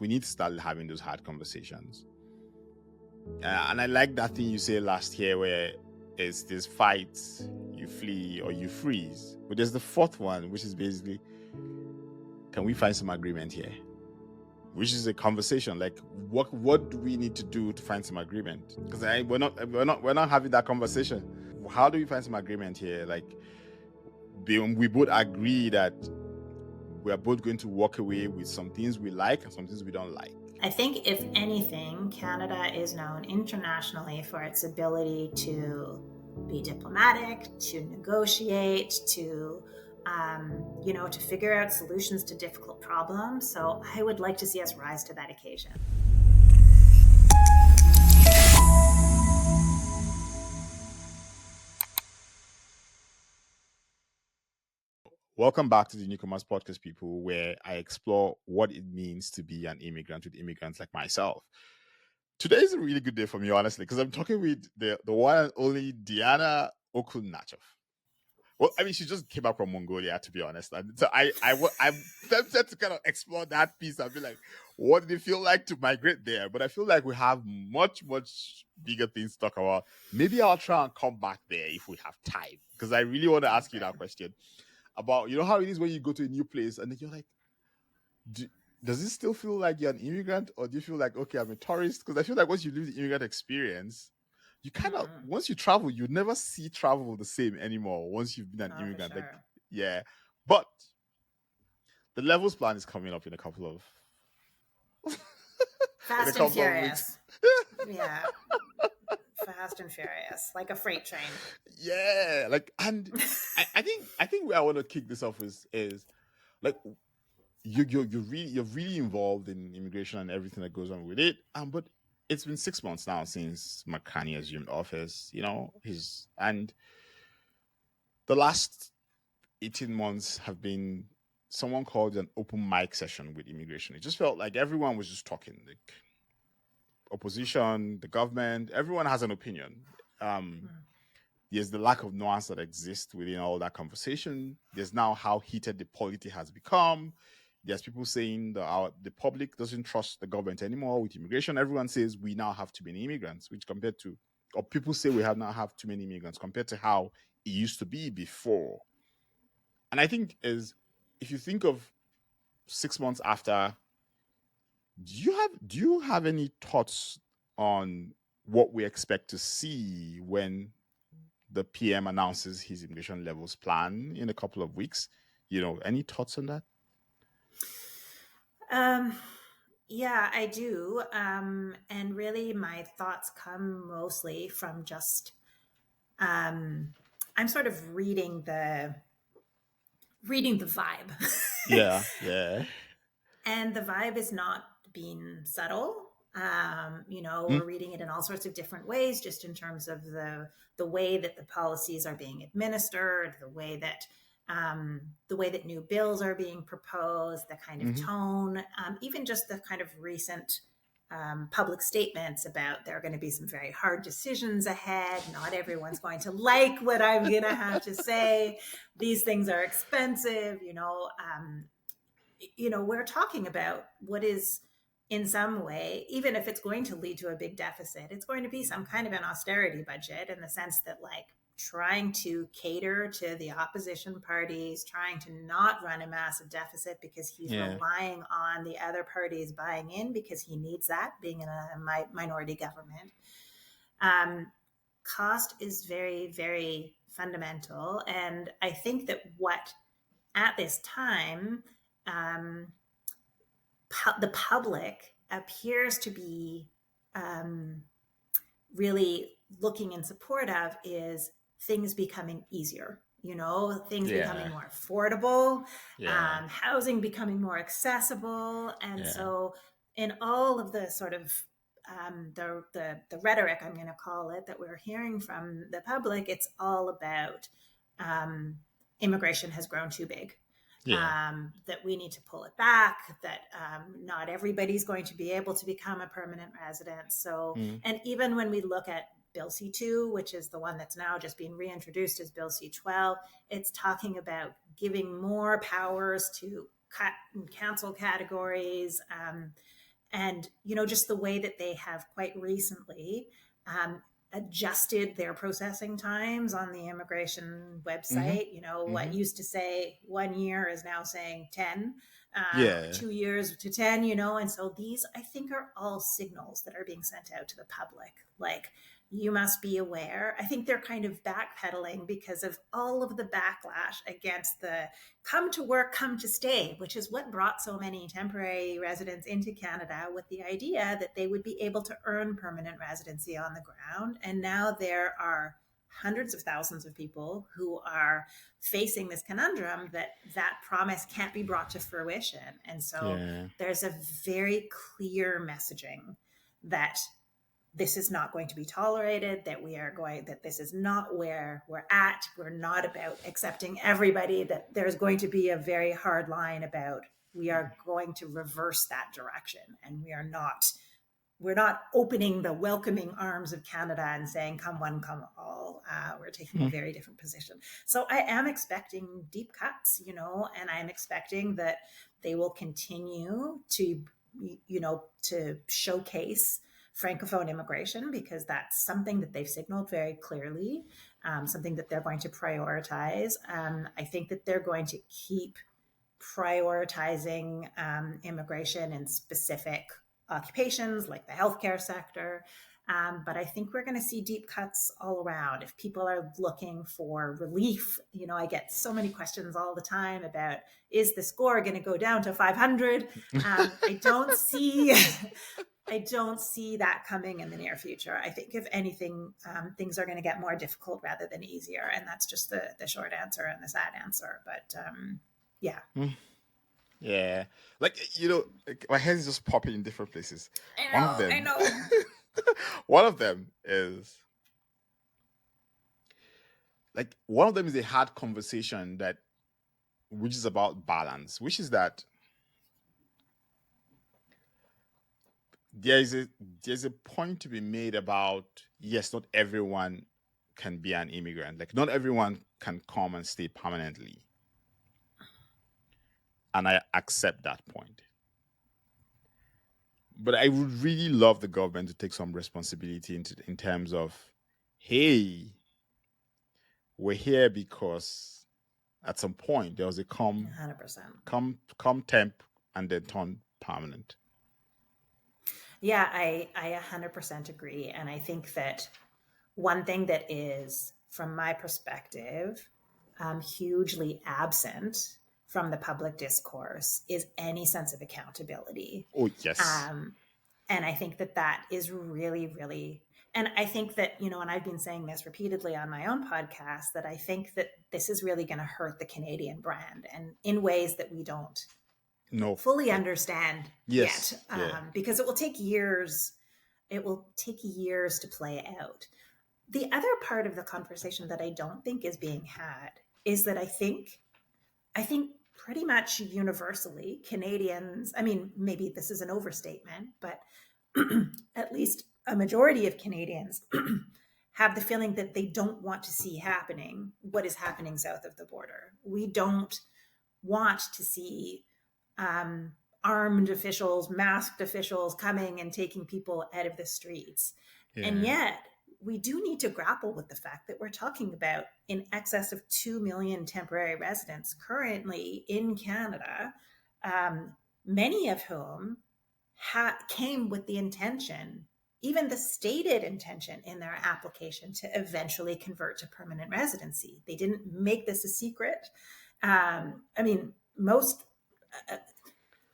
we need to start having those hard conversations. And I like that thing you said last year where it's this fight, you flee or you freeze. But there's the fourth one, which is basically, can we find some agreement here? Which is a conversation. Like, what do we need to do to find some agreement? Because we're not having that conversation. How do we find some agreement here? Like, we both agree that we are both going to walk away with some things we like and some things we don't like. I think, if anything, Canada is known internationally for its ability to be diplomatic, to negotiate, to to figure out solutions to difficult problems. So I would like to see us rise to that occasion. Welcome back to the Newcomers Podcast, people, where I explore what it means to be an immigrant with immigrants like myself. Today is a really good day for me, honestly, because I'm talking with the one and only Deanna Okun-Nachoff. Well, I mean, she just came back from Mongolia, to be honest. And so I'm tempted to kind of explore that piece and be like, what did it feel like to migrate there? But I feel like we have much, much bigger things to talk about. Maybe I'll try and come back there if we have time, because I really want to ask you that question about, how it is when you go to a new place and then you're like, does it still feel like you're an immigrant, or do you feel like, okay, I'm a tourist? Because I feel like once you live the immigrant experience, you kind of, once you travel, you never see travel the same anymore once you've been an immigrant. Sure. Like, yeah. But the levels plan is coming up in a couple of Fast and Furious. Yeah. Fast and Furious, like a freight train. Yeah. Like, and I think where I want to kick this off is like, you're really involved in immigration and everything that goes on with it. But it's been 6 months now since Carney assumed office. And the last 18 months have been, someone called an open mic session with immigration. It just felt like everyone was just talking, like opposition, the government, everyone has an opinion. There's the lack of nuance that exists within all that conversation. There's now how heated the polity has become. There's people saying that the public doesn't trust the government anymore with immigration. Everyone says we now have too many immigrants, which compared to, or people say we have now have too many immigrants compared to how it used to be before. And I think if you think of 6 months after, do you have any thoughts on what we expect to see when the PM announces his immigration levels plan in a couple of weeks? Any thoughts on that? Yeah, I do. And really my thoughts come mostly from just, I'm sort of reading the vibe. Yeah. And the vibe is not being subtle. We're reading it in all sorts of different ways, just in terms of the way that the policies are being administered, the way that new bills are being proposed, the kind of tone, even just the kind of recent public statements about there are going to be some very hard decisions ahead. Not everyone's going to like what I'm going to have to say. These things are expensive. We're talking about what is, in some way, even if it's going to lead to a big deficit, it's going to be some kind of an austerity budget, in the sense that, like, trying to cater to the opposition parties, trying to not run a massive deficit because he's relying on the other parties buying in, because he needs that, being in a minority government. Cost is very, very fundamental. And I think that at this time, the public appears to be really looking in support of is things becoming easier, things becoming more affordable, housing becoming more accessible. And so in all of the sort of the rhetoric, I'm going to call it, that we're hearing from the public, it's all about immigration has grown too big. That we need to pull it back, that not everybody's going to be able to become a permanent resident. So, and even when we look at Bill C-2, which is the one that's now just being reintroduced as Bill C-12, it's talking about giving more powers to cut and cancel categories. And, just the way that they have quite recently adjusted their processing times on the immigration website. What used to say 1 year is now saying 10, 2 years to 10, and so these, I think, are all signals that are being sent out to the public. Like, you must be aware. I think they're kind of backpedaling because of all of the backlash against the come to work, come to stay, which is what brought so many temporary residents into Canada, with the idea that they would be able to earn permanent residency on the ground. And now there are hundreds of thousands of people who are facing this conundrum that promise can't be brought to fruition. And so there's a very clear messaging that this is not going to be tolerated, that this is not where we're at. We're not about accepting everybody, that there's going to be a very hard line about, we are going to reverse that direction. And we're not opening the welcoming arms of Canada and saying, come one, come all. We're taking a very different position. So I am expecting deep cuts, and I'm expecting that they will continue to showcase Francophone immigration, because that's something that they've signaled very clearly, something that they're going to prioritize. I think that they're going to keep prioritizing immigration in specific occupations like the healthcare sector. But I think we're going to see deep cuts all around. If people are looking for relief, I get so many questions all the time about, is the score going to go down to 500? I don't see that coming in the near future. I think, if anything, things are going to get more difficult rather than easier. And that's just the short answer and the sad answer. But yeah. Yeah. Like, my head is just popping in different places. I know. One of them is a hard conversation which is about balance, which is that there's a point to be made about, yes, not everyone can be an immigrant. Like, not everyone can come and stay permanently. And I accept that point. But I would really love the government to take some responsibility in terms of, hey, we're here because at some point there was a 100%. come temp and then turn permanent. Yeah, I 100% agree. And I think that one thing that is, from my perspective, hugely absent from the public discourse is any sense of accountability. Oh, yes. And I think that is really, really, and I think that, and I've been saying this repeatedly on my own podcast, that I think that this is really going to hurt the Canadian brand, and in ways that we don't fully understand yet, because it will take years. It will take years to play out. The other part of the conversation that I don't think is being had is that I think pretty much universally Canadians, I mean, maybe this is an overstatement, but at least a majority of Canadians have the feeling that they don't want to see happening what is happening south of the border. We don't want to see armed officials, masked officials coming and taking people out of the streets. Yeah. And yet we do need to grapple with the fact that we're talking about in excess of 2 million temporary residents currently in Canada, many of whom came with the intention, even the stated intention in their application, to eventually convert to permanent residency. They didn't make this a secret.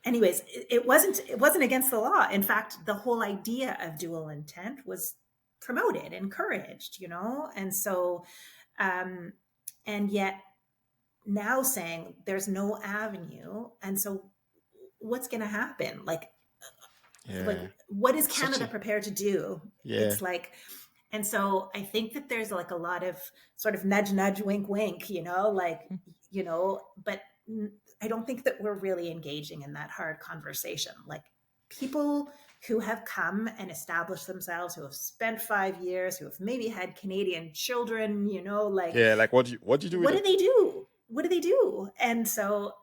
Anyways, it wasn't against the law. In fact, the whole idea of dual intent was promoted, encouraged, and so, and yet now saying there's no avenue. And so what's going to happen? Like, what is Canada prepared to do? Yeah. It's like, and so I think that there's like a lot of sort of nudge, nudge, wink, wink, but I don't think that we're really engaging in that hard conversation. Like, people who have come and established themselves, who have spent 5 years, who have maybe had Canadian children, like what do you do? What do they do? What do they do? And so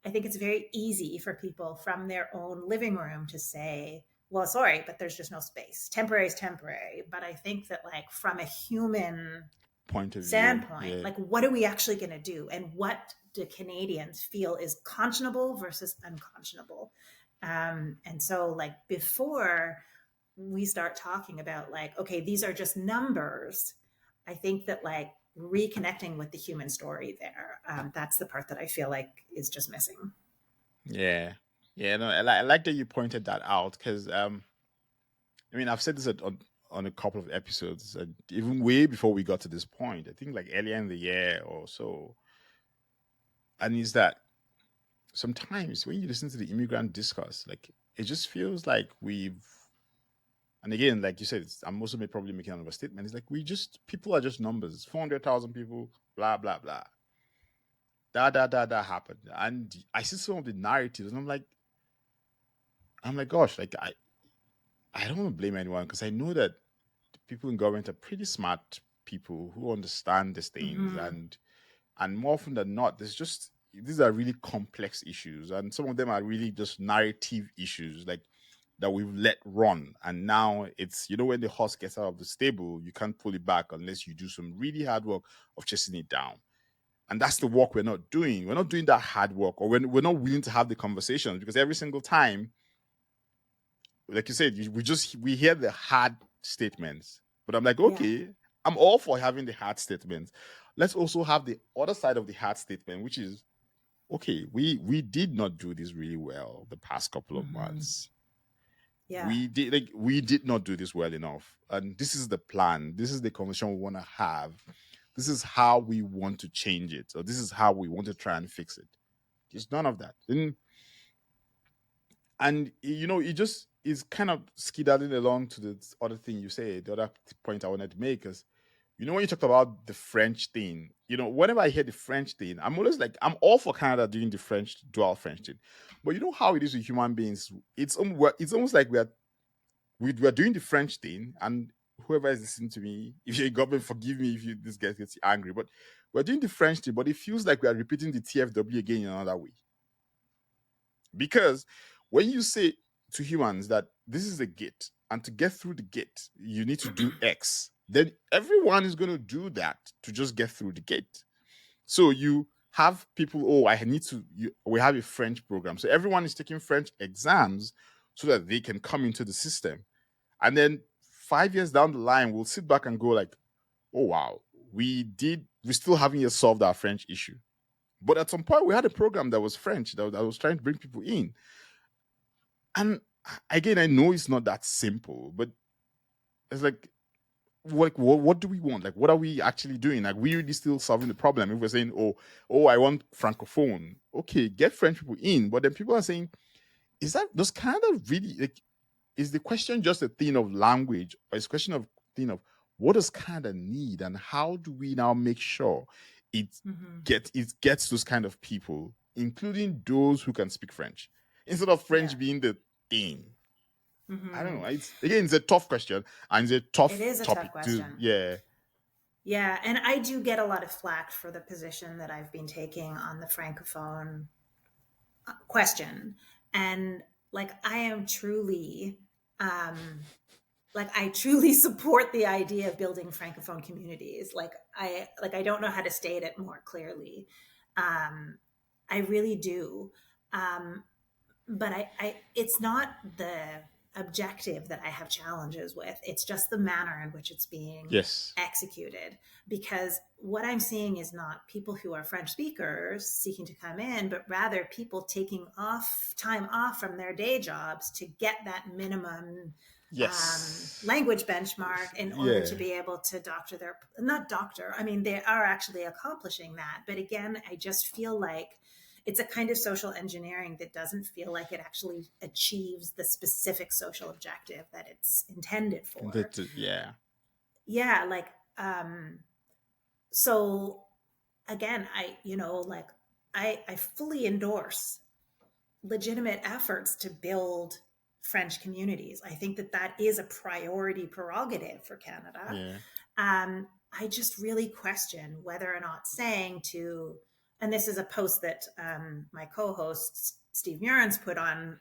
I think it's very easy for people from their own living room to say, well, sorry, but there's just no space. Temporary is temporary. But I think that, like, from a human point of view, standpoint, yeah, like, what are we actually going to do? And what do Canadians feel is conscionable versus unconscionable? And so, like, before we start talking about, like, okay, these are just numbers, I think that, like, reconnecting with the human story there, that's the part that I feel like is just missing. yeah, yeah. No, I like that you pointed that out, because I mean, I've said this on a couple of episodes, even way before we got to this point. I think like earlier in the year or so, and is that sometimes when you listen to the immigrant discourse, like it just feels like we've, and again, like you said, I'm also probably making an overstatement. It's like people are just numbers. 400,000 people, blah blah blah. That happened, and I see some of the narratives, and I'm like, gosh, like I don't want to blame anyone, because I know that people in government are pretty smart people who understand these things, Mm-hmm. and more often than not, these are really complex issues, and some of them are really just narrative issues, like that we've let run, and now it's, when the horse gets out of the stable, you can't pull it back unless you do some really hard work of chasing it down. And that's the work we're not doing. We're not doing that hard work, or we're not willing to have the conversations, because every single time, like you said, we hear the hard statements, but I'm like, Yeah. okay, I'm all for having the hard statements. Let's also have the other side of the hard statement, which is, okay, we did not do this really well the past couple of Mm-hmm. months. Yeah. We did not do this well enough, and this is the plan. This is the conversation we want to have. This is how we want to change it, or this is how we want to try and fix it. There's none of that. And it just is kind of skidding along to the other thing you say. The other point I wanted to make is, when you talk about the French thing, whenever I hear the French thing, I'm always like, I'm all for Canada doing the French dual French thing, but you know how it is with human beings. It's almost like we're doing the French thing, and whoever is listening to me, if you're a government, forgive me if this guy gets angry, but we're doing the French thing, but it feels like we are repeating the TFW again in another way. Because when you say to humans that this is a gate, and to get through the gate, you need to do X, then everyone is going to do that to just get through the gate. So you have people, we have a French program. So everyone is taking French exams so that they can come into the system. And then 5 years down the line, we'll sit back and go like, oh, wow, we still haven't yet solved our French issue. But at some point, we had a program that was French, that was trying to bring people in. And again, I know it's not that simple, but it's like, what do we want? Like, what are we actually doing? Like, we really still solving the problem? If we're saying, oh, I want Francophone, okay, get French people in. But then people are saying, is that those kind of really, like, is the question just a thing of language, or is a question of thing of what does Canada need, and how do we now make sure it gets those kind of people, including those who can speak French, instead of French being the thing? I don't know. It's a tough question, and it's a It tough is a tough topic too. question. Yeah. Yeah, and I do get a lot of flack for the position that I've been taking on the Francophone question. And, like, I am truly, I truly support the idea of building Francophone communities. I don't know how to state it more clearly. I really do. But it's not the objective that I have challenges with. It's just the manner in which it's being executed. Because what I'm seeing is not people who are French speakers seeking to come in, but rather people taking time off from their day jobs to get that minimum language benchmark in order to be able to not doctor. I mean, they are actually accomplishing that. But again, I just feel like it's a kind of social engineering that doesn't feel like it actually achieves the specific social objective that it's intended for. Yeah. So again, I fully endorse legitimate efforts to build French communities. I think that is a priority prerogative for Canada. I just really question whether or not saying to and this is a post that my co-host Steve Murans put on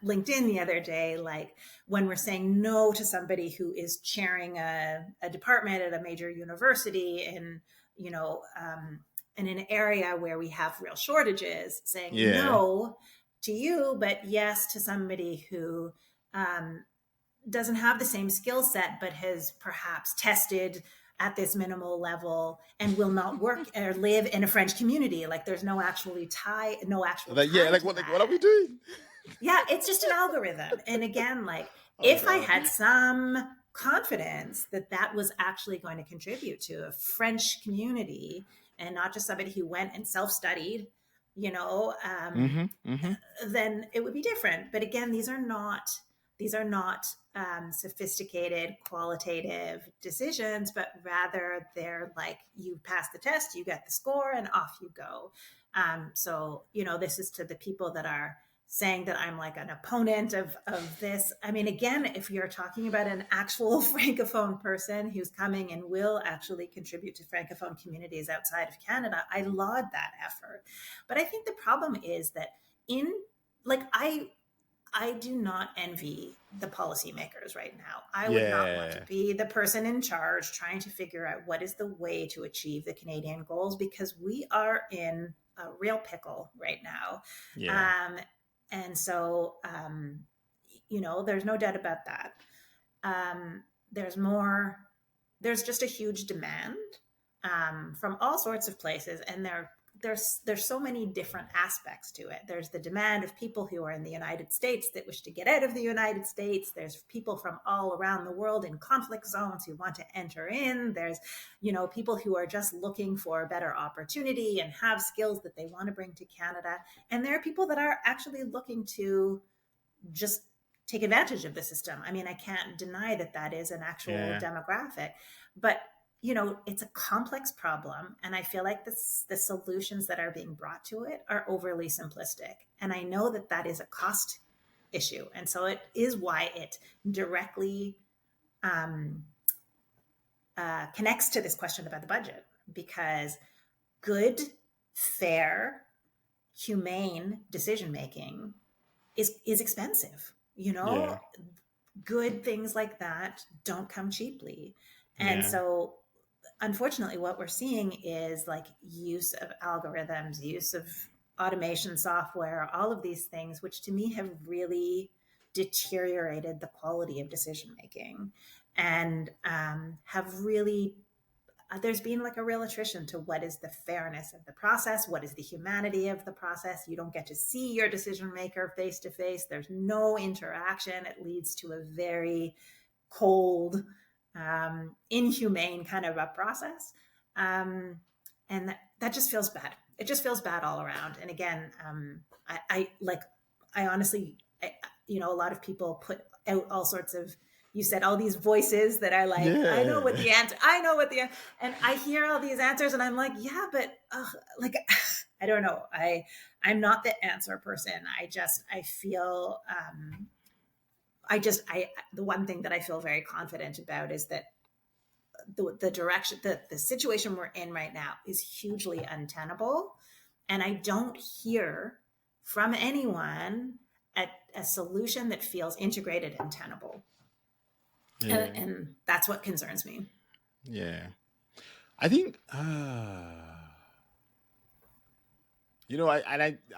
LinkedIn the other day, like when we're saying no to somebody who is chairing a department at a major university in, you know, in an area where we have real shortages, saying no to you, but yes to somebody who doesn't have the same skill set, but has perhaps tested at this minimal level and will not work or live in a French community. Like there's no actual tie. What are we doing? Yeah, it's just an algorithm. And again, like if I had some confidence that that was actually going to contribute to a French community and not just somebody who went and self-studied, you know, then it would be different. But again, these are not sophisticated qualitative decisions, but rather they're like, you pass the test, you get the score, and off you go. So, you know, this is to the people that are saying that I'm like an opponent of this. I mean, again, if you're talking about an actual Francophone person who's coming and will actually contribute to Francophone communities outside of Canada, I laud that effort. But I think the problem is that I do not envy the policymakers right now. I would not want to be the person in charge trying to figure out what is the way to achieve the Canadian goals, because we are in a real pickle right now. And so, you know, there's no doubt about that. There's just a huge demand from all sorts of places, and there's so many different aspects to it. There's the demand of people who are in the United States that wish to get out of the United States. There's people from all around the world in conflict zones who want to enter in. There's, you know, people who are just looking for a better opportunity and have skills that they want to bring to Canada. And there are people that are actually looking to just take advantage of the system. I mean, I can't deny that that is an actual demographic, but you know, it's a complex problem. And I feel like the solutions that are being brought to it are overly simplistic. And I know that that is a cost issue. And so it is why it directly connects to this question about the budget, because good, fair, humane decision-making is expensive. You know, good things like that don't come cheaply. And so unfortunately, what we're seeing is like use of algorithms, use of automation software, all of these things, which to me have really deteriorated the quality of decision making, and have really there's been like a real attrition to what is the fairness of the process, what is the humanity of the process. You don't get to see your decision maker face to face. There's no interaction. It leads to a very cold, inhumane kind of a process. And that just feels bad. It just feels bad all around. And again, I honestly, you know, a lot of people put out all sorts of, you said all these voices that are like, I know what the answer, and I hear all these answers and I'm like, yeah, but like, I don't know. I'm not the answer person. I feel, the one thing that I feel very confident about is that the direction, the situation we're in right now is hugely untenable. And I don't hear from anyone a solution that feels integrated and tenable. And that's what concerns me. Yeah. I think, you know,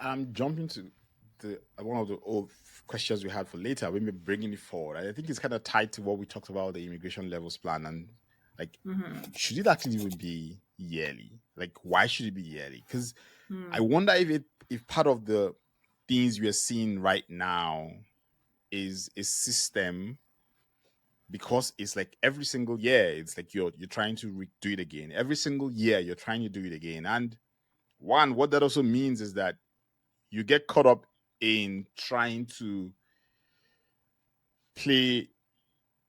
I'm jumping to one of the old questions we had for later when we're bringing it forward. I think it's kind of tied to what we talked about, the immigration levels plan, and like, should it actually even be yearly? Like, why should it be yearly? Because I wonder if part of the things we are seeing right now is a system, because it's like every single year, it's like you're trying to do it again. Every single year, you're trying to do it again. And what that also means is that you get caught up in trying to play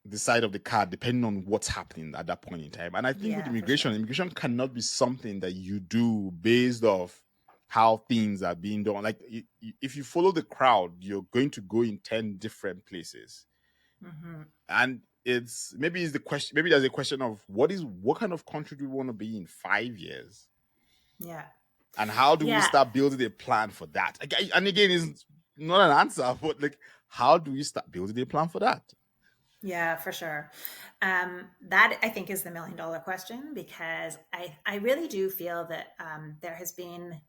the side of the card depending on what's happening at that point in time. And I think with immigration cannot be something that you do based off how things are being done. Like, if you follow the crowd, you're going to go in 10 different places. And maybe there's a question of what kind of country do we want to be in 5 years? Yeah. And how do we start building a plan for that? And again, it's not an answer, but like, how do we start building a plan for that? Yeah, for sure. That I think is the $1 million question, because I really do feel that there has been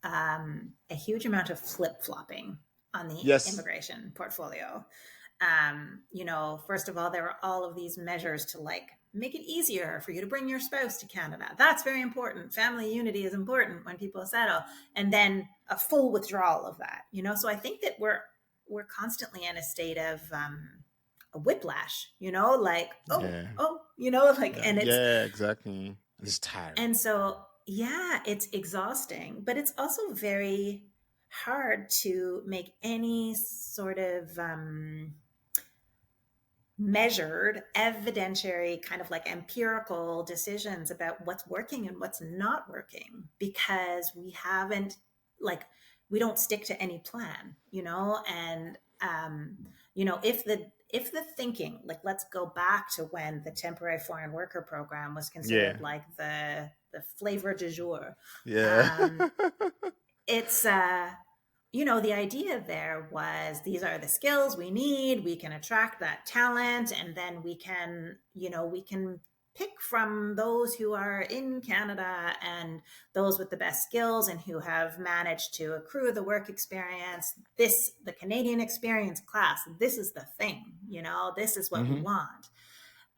a huge amount of flip-flopping on the immigration portfolio. First of all, there are all of these measures to like make it easier for you to bring your spouse to Canada. That's very important. Family unity is important when people settle. And then a full withdrawal of that, So I think that we're constantly in a state of a whiplash, and it's exactly. It's tiring. And so, it's exhausting, but it's also very hard to make any sort of measured, evidentiary, kind of like empirical decisions about what's working and what's not working, because we don't stick to any plan, and if the thinking, like, let's go back to when the temporary foreign worker program was considered like the flavor du jour. It's the idea there was, these are the skills we need, we can attract that talent, and then we can pick from those who are in Canada and those with the best skills and who have managed to accrue the work experience. The Canadian experience class, this is the thing, this is what we want.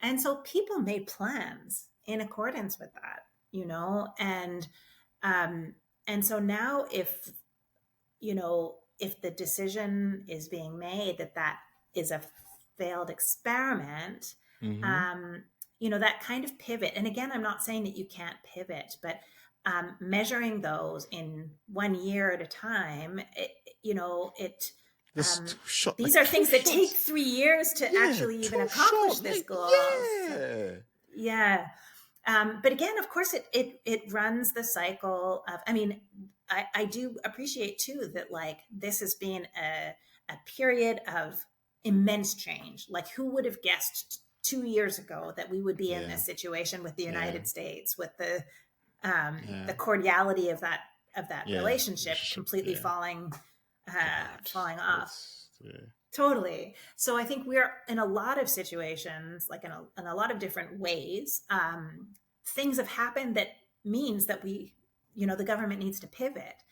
And so people made plans in accordance with that, and so now if the decision is being made that is a failed experiment, that kind of pivot. And again, I'm not saying that you can't pivot, but measuring those in 1 year at a time, these are things that take 3 years to actually even accomplish this goal. But again, of course, it runs the cycle of, I do appreciate too that like this has been a period of immense change. Like, who would have guessed 2 years ago that we would be in this situation with the United States, with the cordiality of that relationship completely falling off. Totally. So I think we're in a lot of situations, like in a lot of different ways, things have happened that means that we, the government needs to pivot.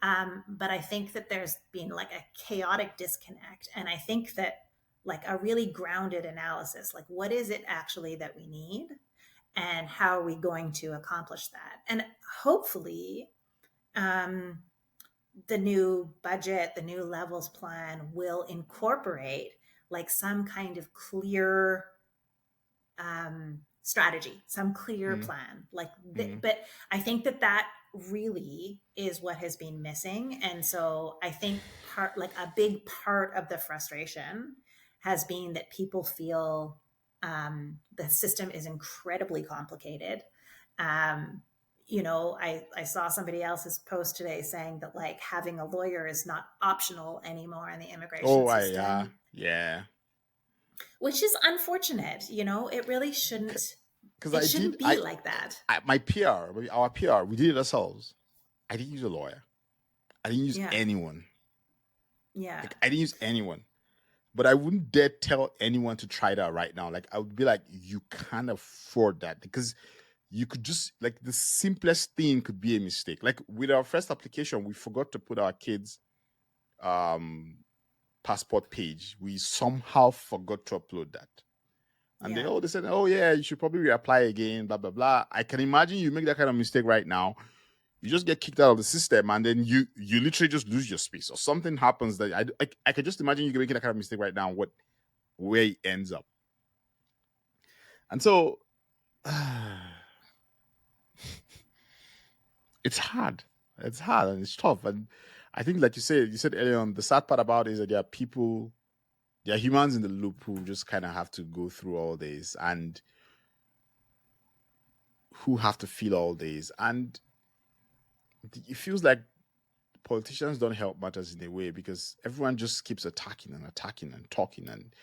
But I think that there's been like a chaotic disconnect. And I think that like a really grounded analysis, like what is it actually that we need and how are we going to accomplish that? And hopefully, the new budget, the new levels plan will incorporate like some kind of clear strategy, some clear plan. But I think that really is what has been missing. And so I think a big part of the frustration has been that people feel the system is incredibly complicated. I saw somebody else's post today saying that like having a lawyer is not optional anymore in the immigration system. Which is unfortunate. It really shouldn't. It shouldn't be like that. Our PR, we did it ourselves. I didn't use a lawyer. I didn't use anyone. Yeah. I didn't use anyone. But I wouldn't dare tell anyone to try that right now. Like, I would be like, you can't afford that, because you could just, like, the simplest thing could be a mistake. Like with our first application, we forgot to put our kids' passport page. We somehow forgot to upload that. And they said, oh yeah, you should probably reapply again, blah, blah, blah. I can imagine you make that kind of mistake right now. You just get kicked out of the system, and then you literally just lose your space, or something happens that I can just imagine you making that kind of mistake right now, where it ends up. And so it's hard. It's hard and it's tough. And I think, like you said earlier on, the sad part about it is that there are humans in the loop who just kind of have to go through all this, and who have to feel all this. And it feels like politicians don't help matters in a way, because everyone just keeps attacking and talking and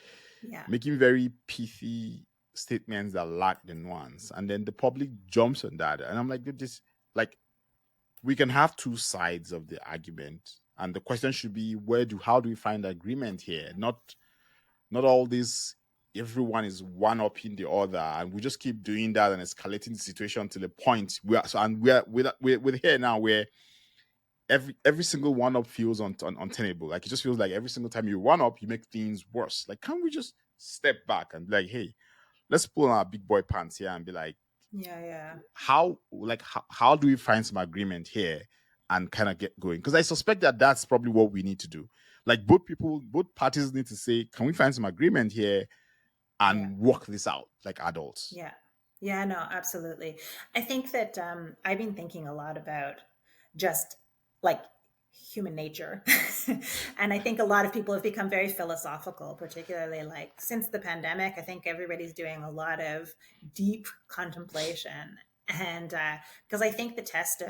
making very pithy statements that lack the nuance, and then the public jumps on that. And I'm like, this, like, we can have two sides of the argument, and the question should be how do we find agreement here? Not all this. Everyone is one up in the other, and we just keep doing that and escalating the situation to the point we're here now where every single one up feels untenable. Like it just feels like every single time you one up, you make things worse. Like, can't we just step back and be like, hey, let's pull on our big boy pants here and be like, how do we find some agreement here and kind of get going? Because I suspect that that's probably what we need to do. Like both parties need to say, can we find some agreement here and work this out like adults? Yeah, no, absolutely. I think that I've been thinking a lot about just like human nature. And I think a lot of people have become very philosophical, particularly like since the pandemic. I think everybody's doing a lot of deep contemplation. And because I think the test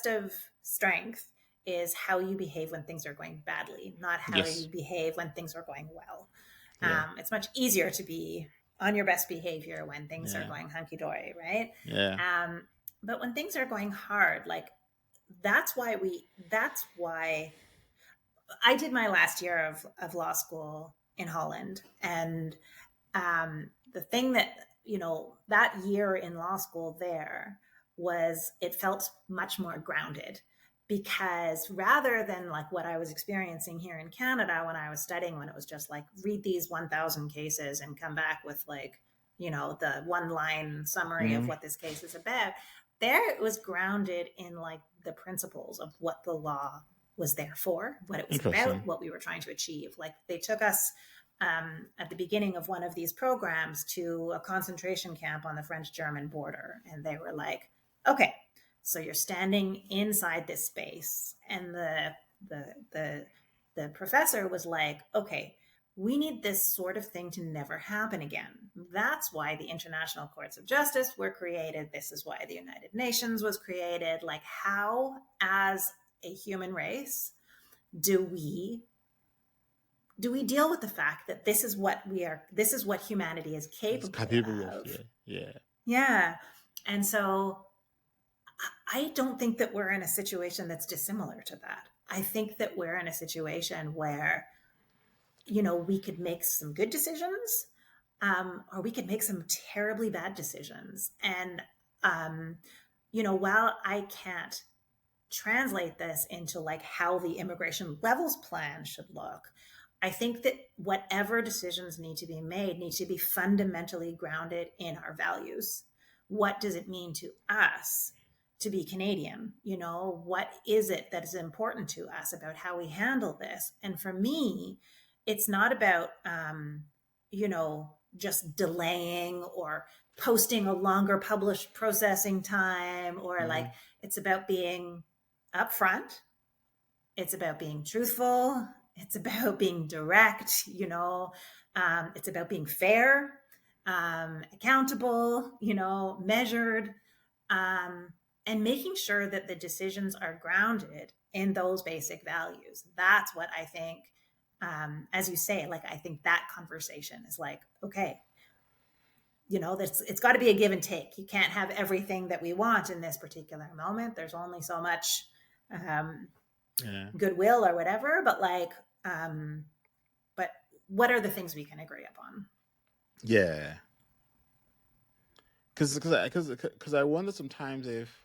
of strength is how you behave when things are going badly, not how you behave when things are going well. It's much easier to be on your best behavior when things are going hunky-dory, right? But when things are going hard, like that's why I did my last year of law school in Holland. And the thing that, that year in law school there was, it felt much more grounded, because rather than like what I was experiencing here in Canada when I was studying, when it was just like, read these 1,000 cases and come back with like, the one-line summary of what this case is about. There it was grounded in like the principles of what the law was there for, what it was about, what we were trying to achieve. Like they took us at the beginning of one of these programs to a concentration camp on the French-German border. And they were like, okay, so you're standing inside this space. And the professor was like, okay, we need this sort of thing to never happen again. That's why the International Courts of Justice were created. This is why the United Nations was created. Like, how, as a human race, do we deal with the fact that this is what humanity is capable of? Yeah. And so I don't think that we're in a situation that's dissimilar to that. I think that we're in a situation where, we could make some good decisions, or we could make some terribly bad decisions. And, while I can't translate this into like how the immigration levels plan should look, I think that whatever decisions need to be made need to be fundamentally grounded in our values. What does it mean to us to be Canadian? What is it that is important to us about how we handle this? And for me, it's not about, just delaying or posting a longer published processing time, or like, it's about being upfront. It's about being truthful. It's about being direct, it's about being fair, accountable, measured, and making sure that the decisions are grounded in those basic values. That's what I think, as you say, like, I think that conversation is like, okay, it's got to be a give and take. You can't have everything that we want in this particular moment. There's only so much goodwill or whatever, but like, but what are the things we can agree upon? Yeah. Because I wonder sometimes if,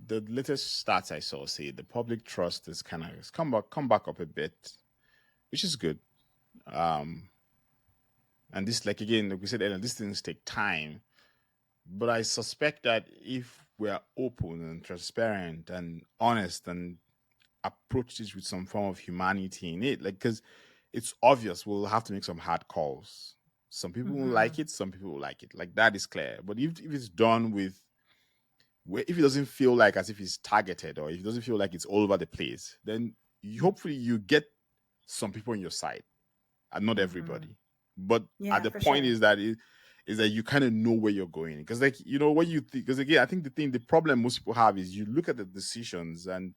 the latest stats I saw say the public trust is kind of come back up a bit, which is good. And this, like, again, like we said earlier, these things take time. But I suspect that if we're open and transparent and honest and approach this with some form of humanity in it, like, because it's obvious we'll have to make some hard calls. Some people will like it, some people will like it. Like, that is clear. But if it's done with, if it doesn't feel like as if it's targeted, or if it doesn't feel like it's all over the place, then hopefully you get some people on your side, and not everybody. But at the point is that you kind of know where you're going, because, like, what you think. Because again, I think the problem most people have is you look at the decisions, and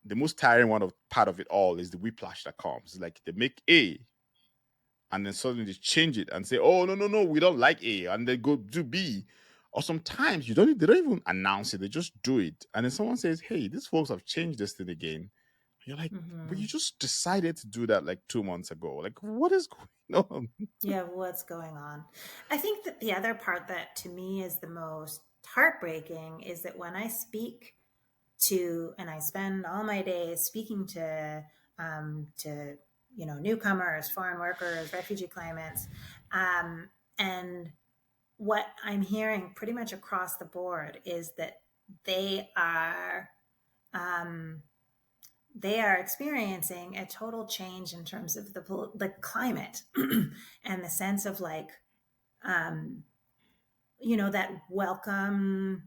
the most tiring part of it all is the whiplash that comes. Like, they make A, and then suddenly they change it and say, oh, no, we don't like A, and they go do B, Or sometimes they don't even announce it, they just do it. And then someone says, hey, these folks have changed this thing again. You're like, but you just decided to do that like 2 months ago. Like, what is going on? Yeah, what's going on? I think that the other part that to me is the most heartbreaking is that when I speak to, and I spend all my days speaking to newcomers, foreign workers, refugee claimants, and what I'm hearing pretty much across the board is that they are experiencing a total change in terms of the climate and the sense of like, that welcome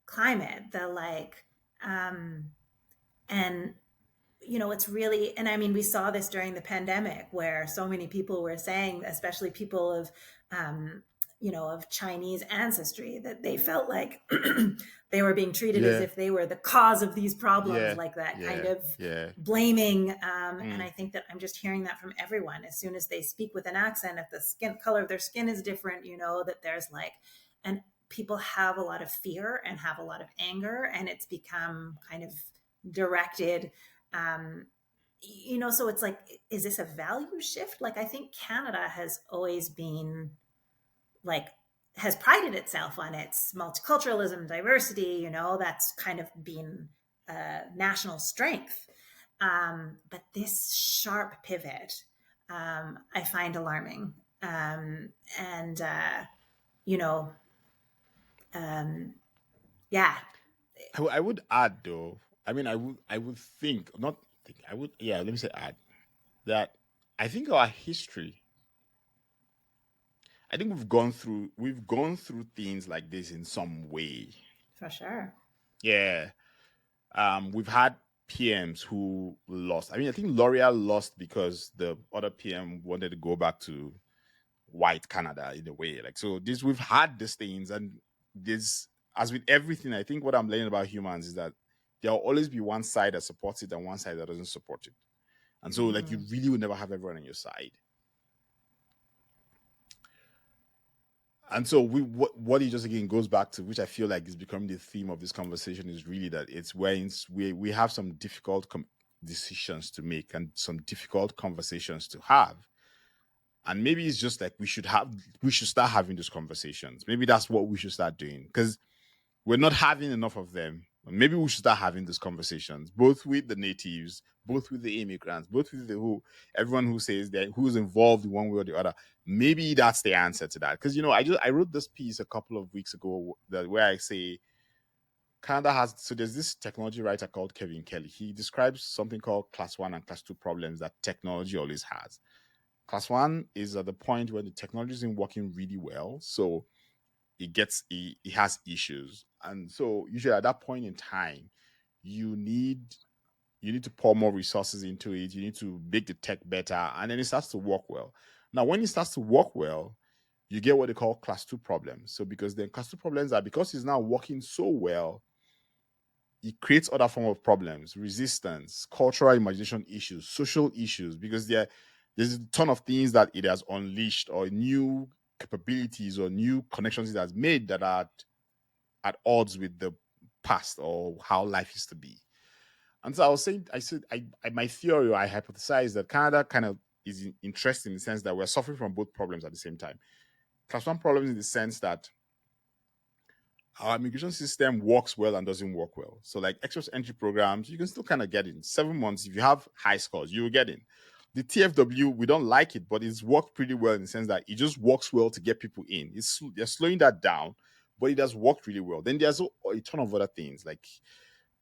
climate, the like, and it's really, and I mean, we saw this during the pandemic where so many people were saying, especially people of, of Chinese ancestry, that they felt like they were being treated as if they were the cause of these problems, like that kind of blaming. And I think that I'm just hearing that from everyone. As soon as they speak with an accent, if the skin color of their skin is different, that there's like, and people have a lot of fear and have a lot of anger, and it's become kind of directed. So it's like, is this a value shift? Like, I think Canada has always been like, has prided itself on its multiculturalism, diversity, that's kind of been national strength. But this sharp pivot, I find alarming. Yeah. I would add though, I mean, I would think, not think, I would, yeah, let me say add that I think our history, I think we've gone through things like this in some way. For sure. Yeah. We've had PMs who lost. I mean, I think L'Oreal lost because the other PM wanted to go back to white Canada in a way. Like, so we've had these things, and this, as with everything, I think what I'm learning about humans is that there'll always be one side that supports it and one side that doesn't support it. And so like, you really will never have everyone on your side. And so what he just again goes back to, which I feel like is becoming the theme of this conversation, is really that it's where we have some difficult decisions to make and some difficult conversations to have. And maybe it's just like we should start having those conversations. Maybe that's what we should start doing, because we're not having enough of them. Maybe we should start having these conversations, both with the natives, both with the immigrants, both with everyone who says that, who's involved in one way or the other. Maybe that's the answer to that. Because I wrote this piece a couple of weeks ago where I say Canada there's this technology writer called Kevin Kelly. He describes something called class 1 and class 2 problems that technology always has. Class 1 is at the point where the technology isn't working really well, so it has issues. And so usually at that point in time, you need to pour more resources into it. You need to make the tech better, and then it starts to work well. Now, when it starts to work well, you get what they call class 2 problems. So because then class 2 problems are, because it's now working so well, it creates other form of problems: resistance, cultural imagination issues, social issues, because there's a ton of things that it has unleashed, or new capabilities or new connections it has made that are at odds with the past or how life used to be. And so my theory, or I hypothesize that Canada kind of is interesting in the sense that we're suffering from both problems at the same time. Class 1 problems in the sense that our immigration system works well and doesn't work well. So like express entry programs, you can still kind of get in 7 months. If you have high scores, you will get in. The TFW, we don't like it, but it's worked pretty well in the sense that it just works well to get people in. They're slowing that down, but it has worked really well. Then there's a ton of other things, like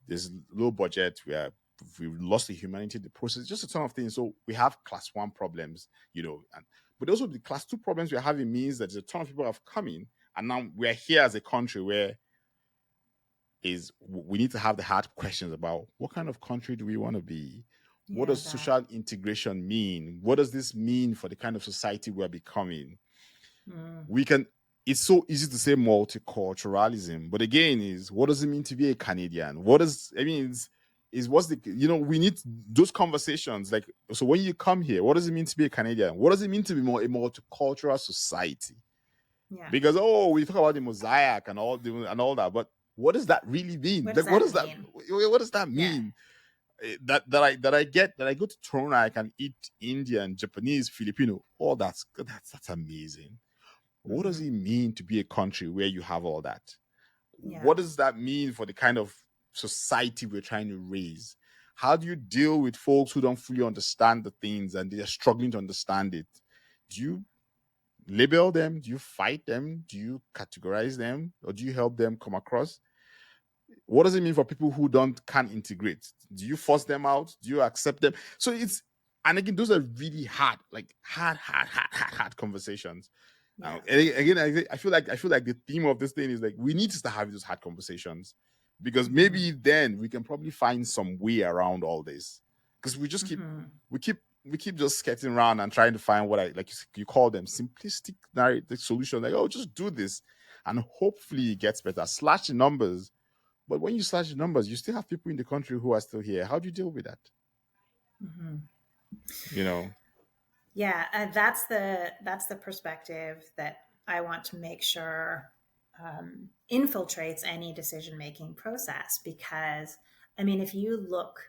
there's low budget, we've lost the humanity in the process, just a ton of things. So we have class 1 problems, but also the class 2 problems we're having means that there's a ton of people have come in, and now we're here as a country where we need to have the hard questions about what kind of country do we want to be? What does social integration mean? What does this mean for the kind of society we're becoming? It's so easy to say multiculturalism, but again, what does it mean to be a Canadian? We need those conversations. Like, so when you come here, what does it mean to be a Canadian? What does it mean to be a multicultural society? Because we talk about the mosaic and all that, but what does that really mean? What does that mean? That I go to Toronto, I can eat Indian, Japanese, Filipino. Oh, that's amazing. What does it mean to be a country where you have all that? What does that mean for the kind of society we're trying to raise? How do you deal with folks who don't fully understand the things and they're struggling to understand it? Do you label them? Do you fight them? Do you categorize them? Or do you help them come across? What does it mean for people who can't integrate? Do you force them out? Do you accept them? So and again, those are really hard conversations. And again, I feel like the theme of this thing is like, we need to start having those hard conversations, because maybe then we can probably find some way around all this. Because we just we keep just skirting around and trying to find what you call them simplistic narrative solution. Like, just do this and hopefully it gets better. Slash the numbers. But when you slash the numbers, you still have people in the country who are still here. How do you deal with that? Yeah, that's the perspective that I want to make sure infiltrates any decision-making process. Because, I mean, if you look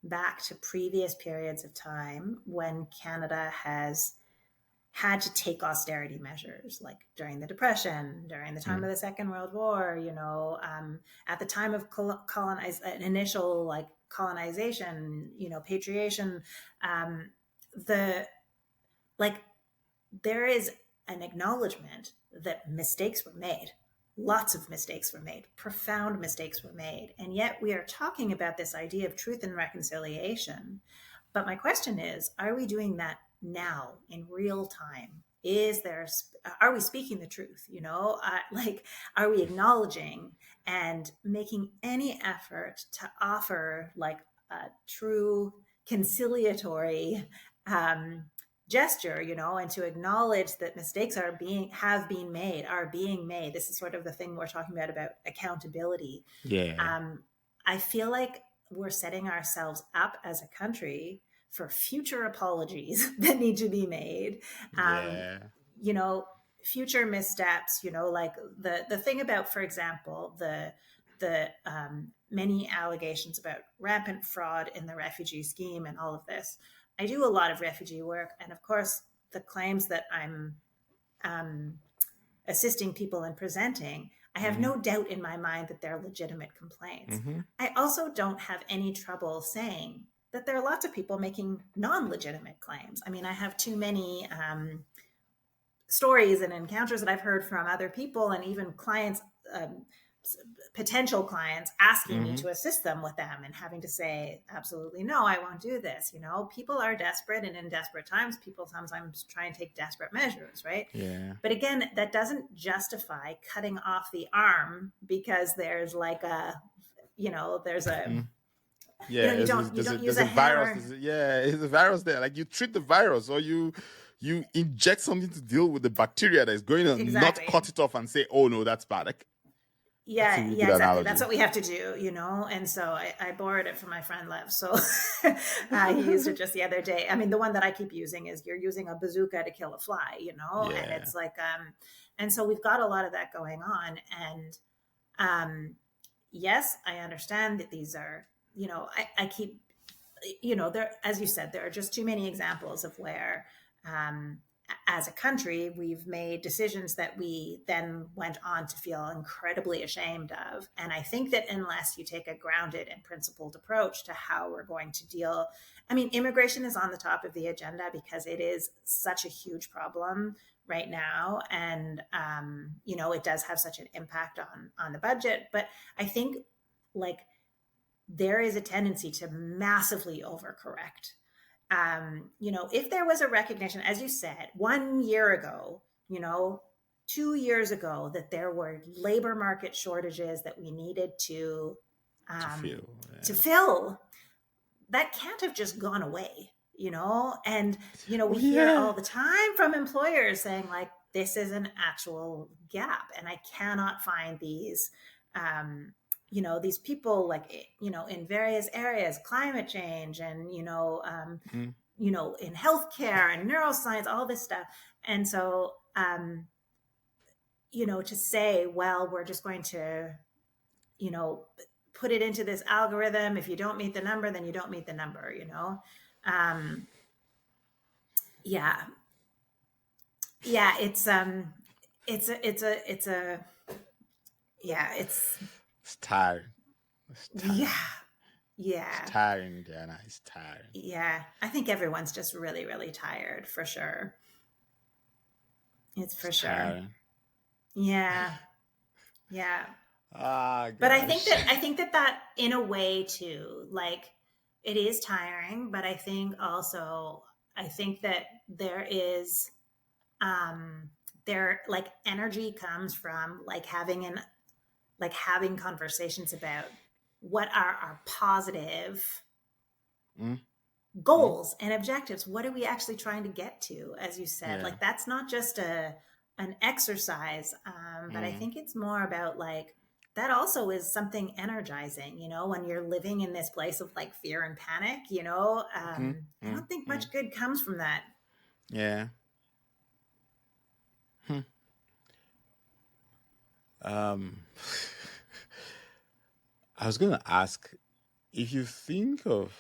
back to previous periods of time when Canada has had to take austerity measures, like during the Depression, during the time of the Second World War, at the time of initial colonization, patriation, there is an acknowledgement that mistakes were made. Lots of mistakes were made, profound mistakes were made. And yet we are talking about this idea of truth and reconciliation. But my question is, are we doing that now in real time? Are we speaking the truth? Are we acknowledging and making any effort to offer a true conciliatory gesture, and to acknowledge that mistakes are being made. This is sort of the thing we're talking about accountability. I feel like we're setting ourselves up as a country for future apologies that need to be made. Future missteps, like the thing about, for example, the many allegations about rampant fraud in the refugee scheme and all of this. I do a lot of refugee work, and of course, the claims that I'm assisting people in presenting, I have no doubt in my mind that they're legitimate complaints. I also don't have any trouble saying that there are lots of people making non-legitimate claims. I mean, I have too many stories and encounters that I've heard from other people, and even clients, potential clients, asking me to assist them with them and having to say, absolutely no, I won't do this. People are desperate, and in desperate times, people sometimes try and take desperate measures, right? But again, that doesn't justify cutting off the arm because there's there's a you don't use a hammer. There's a virus there. Like, you treat the virus, or you inject something to deal with the bacteria that is going on, not cut it off and say, oh no, that's bad. Exactly. Analogy. That's what we have to do, And so I borrowed it from my friend Lev. So he used it just the other day. I mean, the one that I keep using is, you're using a bazooka to kill a fly, and it's like, and so we've got a lot of that going on. And yes, I understand that these are, I keep, there, as you said, there are just too many examples of where, as a country, we've made decisions that we then went on to feel incredibly ashamed of. And I think that unless you take a grounded and principled approach to how we're going to deal, I mean, immigration is on the top of the agenda because it is such a huge problem right now. And, it does have such an impact on the budget. But I think there is a tendency to massively overcorrect. If there was a recognition, as you said, 1 year ago, 2 years ago, that there were labor market shortages that we needed to fill, that can't have just gone away, and, we hear all the time from employers saying, this is an actual gap, and I cannot find these, these people in various areas, climate change and, in healthcare and neuroscience, all this stuff. And so to say, well, we're just going to, put it into this algorithm. If you don't meet the number, then you don't meet the number, yeah. Yeah. It's tiring. It's tiring. Yeah. It's tiring, Deanna. It's tiring. Yeah. I think everyone's just really, really tired, for sure. It's for sure. Tiring. Yeah. Yeah. But I think that in a way too, like, it is tiring, but I think that there is, like, energy comes from like having conversations about what are our positive goals and objectives. What are we actually trying to get to? As you said, like, that's not just an exercise, but I think it's more about, like, that also is something energizing, when you're living in this place of like fear and panic, I don't think much good comes from that. Yeah. I was going to ask, if you think of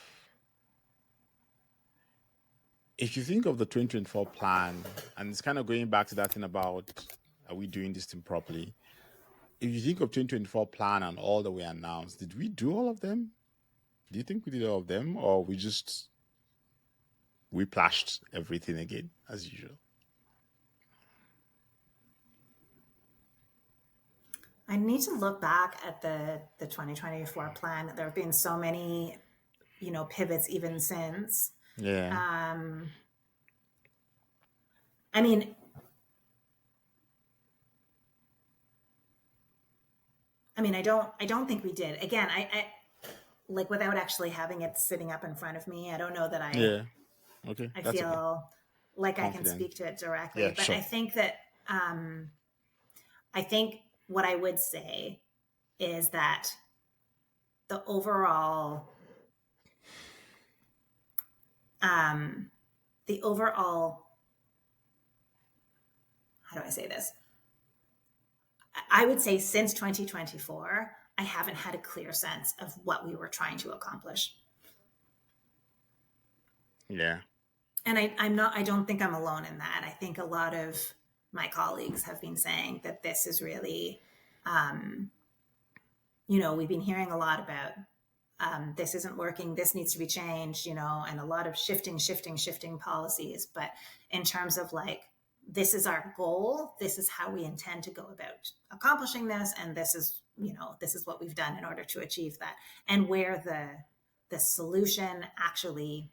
the 2024 plan, and it's kind of going back to that thing about, are we doing this thing properly? If you think of 2024 plan and all that we announced, did we do all of them? Do you think we did all of them, or we plashed everything again as usual? I need to look back at the 2024 plan. There have been so many, pivots even since. Yeah. I mean, I don't think we did. Again, I like, without actually having it sitting up in front of me, I don't know that I. Yeah. Okay. I feel like confident. I can speak to it directly, Yeah, but sure. I think that I think what I would say is that the overall how do I say this? I would say since 2024, I haven't had a clear sense of what we were trying to accomplish. Yeah. And I don't think I'm alone in that. I think a lot of my colleagues have been saying that this is really, we've been hearing a lot about this isn't working, this needs to be changed, and a lot of shifting policies. But in terms of, like, this is our goal, this is how we intend to go about accomplishing this, and this is what we've done in order to achieve that, and where the solution actually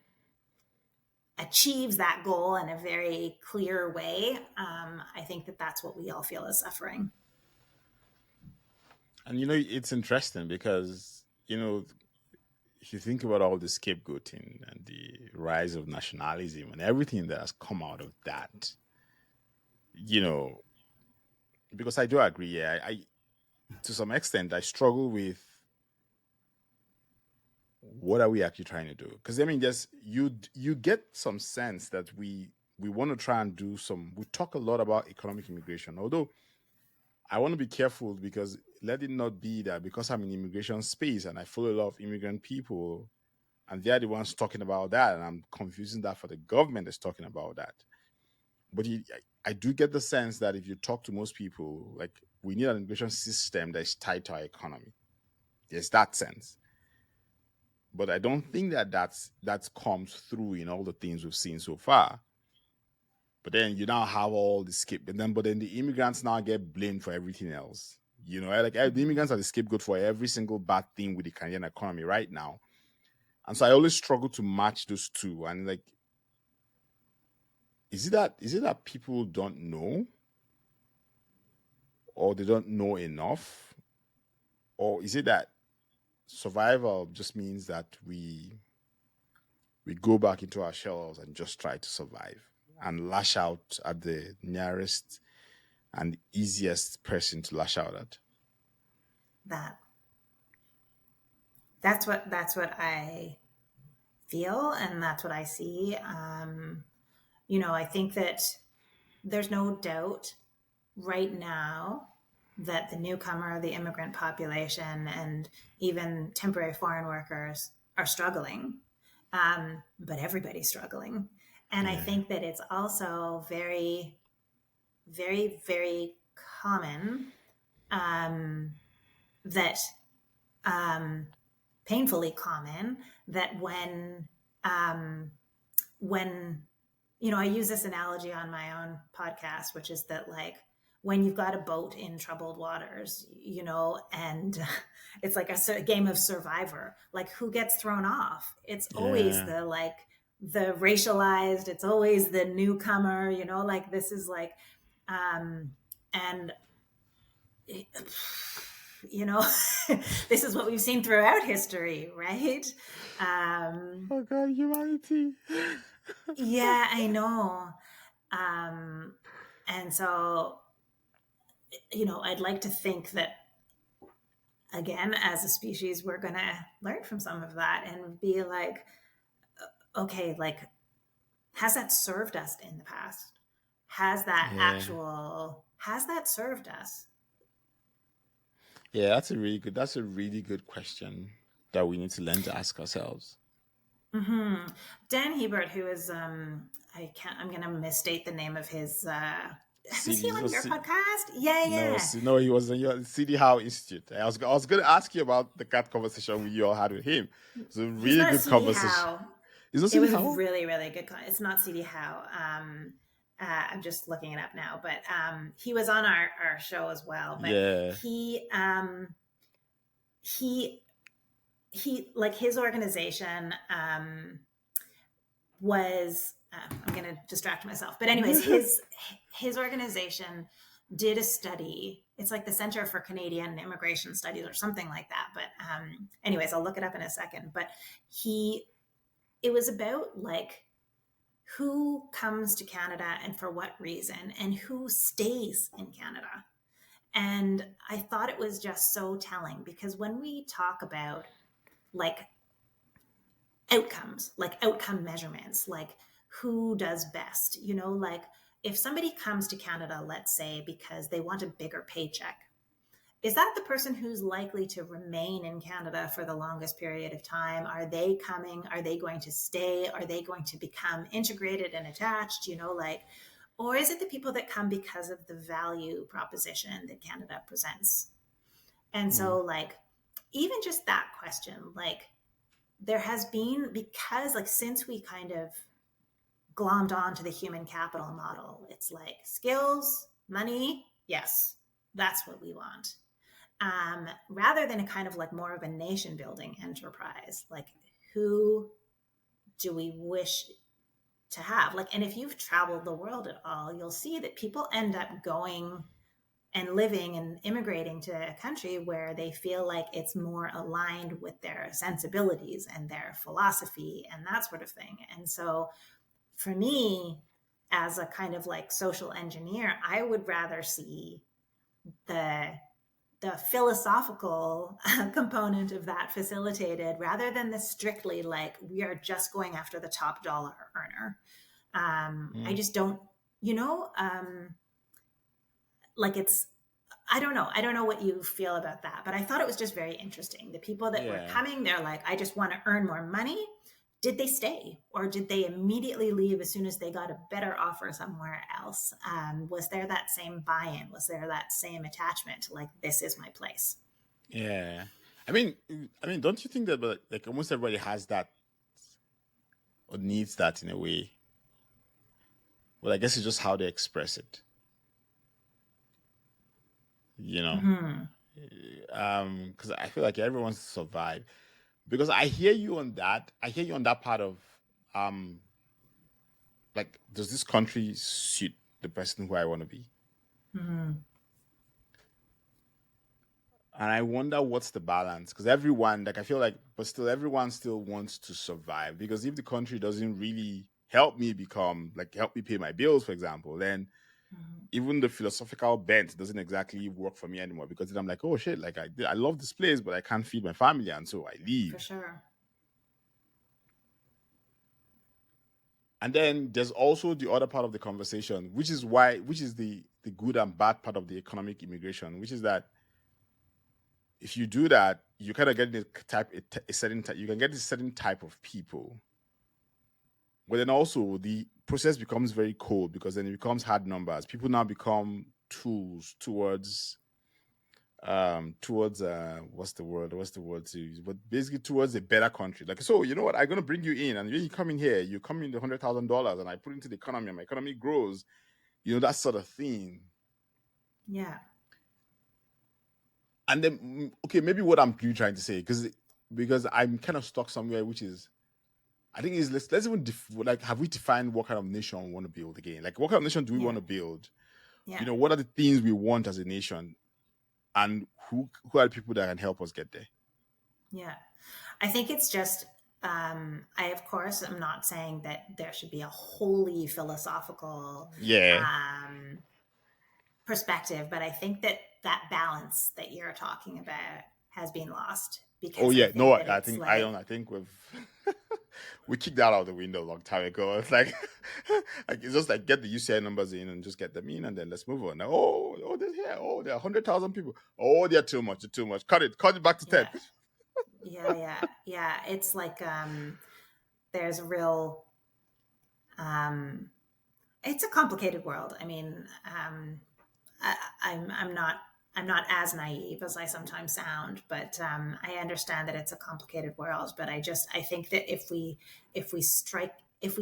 achieves that goal in a very clear way, I think that that's what we all feel is suffering. And it's interesting because if you think about all the scapegoating and the rise of nationalism and everything that has come out of that, because I do agree, I to some extent I struggle with what are we actually trying to do? Because just you get some sense that we want to try and do we talk a lot about economic immigration, although I want to be careful, because let it not be that because I'm in immigration space and I follow a lot of immigrant people and they're the ones talking about that, and I'm confusing that for the government that's talking about that. But I do get the sense that if you talk to most people, like, we need an immigration system that is tied to our economy. There's that sense. But I don't think that comes through in all the things we've seen so far. But then you now have all the but then the immigrants now get blamed for everything else. Like, the immigrants are the scapegoat for every single bad thing with the Canadian economy right now. And so I always struggle to match those two. And, like, is it that people don't know, or they don't know enough, or is it that survival just means that we go back into our shells and just try to survive and lash out at the nearest and easiest person to lash out at? That's what I feel, and that's what I see. I think that there's no doubt right now that the newcomer, the immigrant population, and even temporary foreign workers are struggling. But everybody's struggling. And I think that it's also very, very, very common that painfully common that when I use this analogy on my own podcast, which is that like when you've got a boat in troubled waters, and it's like a game of survivor, like who gets thrown off? It's always the racialized, it's always the newcomer, like this is like, and this is what we've seen throughout history, right? Oh God, humanity. Yeah, I know. And so, I'd like to think that, again, as a species, we're going to learn from some of that and be like, okay, like, has that served us in the past? Has that served us? Yeah, that's a really good question that we need to learn to ask ourselves. Mm-hmm. Dan Hebert, who is, I'm going to misstate the name of his, was he on your podcast? Yeah. No, he was on your CD Howe Institute. I was going to ask you about the cat conversation you all had with him. It's a really good conversation. It was a really, really good. It's not CD Howe. I'm just looking it up now, but he was on our show as well. But he like his organization was I'm going to distract myself, but anyways, his organization did a study. It's like the Center for Canadian Immigration Studies or something like that. But anyways, I'll look it up in a second. But it was about like who comes to Canada and for what reason, and who stays in Canada. And I thought it was just so telling, because when we talk about like outcomes, like outcome measurements, like who does best, like if somebody comes to Canada, let's say, because they want a bigger paycheck, is that the person who's likely to remain in Canada for the longest period of time? Are they coming? Are they going to stay? Are they going to become integrated and attached? Or is it the people that come because of the value proposition that Canada presents? And so like, even just that question, like there has been, because like since we kind of glommed on to the human capital model, it's like skills, money, yes, that's what we want. Rather than a kind of like more of a nation building enterprise, like who do we wish to have? Like, and if you've traveled the world at all, you'll see that people end up going and living and immigrating to a country where they feel like it's more aligned with their sensibilities and their philosophy and that sort of thing. And so for me, as a kind of like social engineer, I would rather see the philosophical component of that facilitated rather than the strictly like we are just going after the top dollar earner. I just don't, like it's, I don't know what you feel about that, but I thought it was just very interesting. The people that were coming, they're like, I just want to earn more money. Did they stay, or did they immediately leave as soon as they got a better offer somewhere else? Was there that same buy-in? Was there that same attachment to like, this is my place? Yeah. I mean, don't you think that like almost everybody has that or needs that in a way? Well, I guess it's just how they express it. Because I feel like everyone wants to survive. Because I hear you on that. I hear you on that part of, like, does this country suit the person who I want to be? And I wonder what's the balance, because everyone, like, I feel like, but still, everyone still wants to survive. Because if the country doesn't really help me pay my bills, for example, then even the philosophical bent doesn't exactly work for me anymore, because then I'm like, oh shit, like I love this place, but I can't feed my family, and so I leave. For sure. And then there's also the other part of the conversation, which is the the good and bad part of the economic immigration, which is that if you do that, you kind of get a certain type. You can get a certain type of people, but then also the process becomes very cold because then it becomes hard numbers. People now become tools towards what's the word to use, but basically towards a better country. Like, so you know what, I'm going to bring you in, and when you come in here, you come in the $100,000 and I put into the economy and my economy grows, that sort of thing. Yeah. And then, okay, maybe what I'm really trying to say, because I'm kind of stuck somewhere, which is, I think is let's even have we defined what kind of nation we want to build again? Like, what kind of nation do we want to build? Yeah. What are the things we want as a nation, and who are the people that can help us get there? Yeah, I think it's just of course am not saying that there should be a wholly philosophical perspective, but I think that balance that you're talking about has been lost because I think we've we kicked that out of the window a long time ago. It's like, it's just like get the UCI numbers in and just get them in, and then let's move on. Now, they're here. Oh, there are 100,000 people. Oh, they're too much. They're too much. Cut it back to 10. Yeah. It's like there's a real it's a complicated world. I mean, I'm not as naive as I sometimes sound, but I understand that it's a complicated world. But I think that if we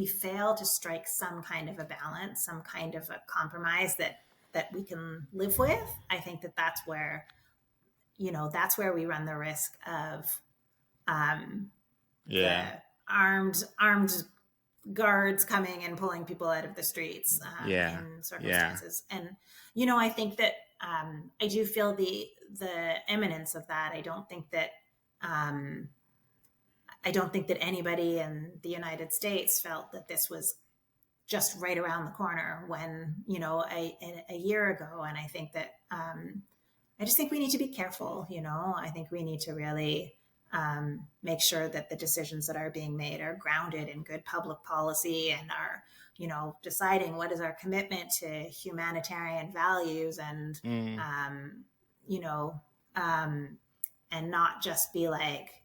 fail to strike some kind of a balance, some kind of a compromise that we can live with, I think that that's where we run the risk of the armed guards coming and pulling people out of the streets in circumstances. And I think that I do feel the imminence of that. I don't think that anybody in the United States felt that this was just right around the corner when a year ago. And I think that I just think we need to be careful. I think we need to really make sure that the decisions that are being made are grounded in good public policy and are, deciding what is our commitment to humanitarian values and, and not just be like,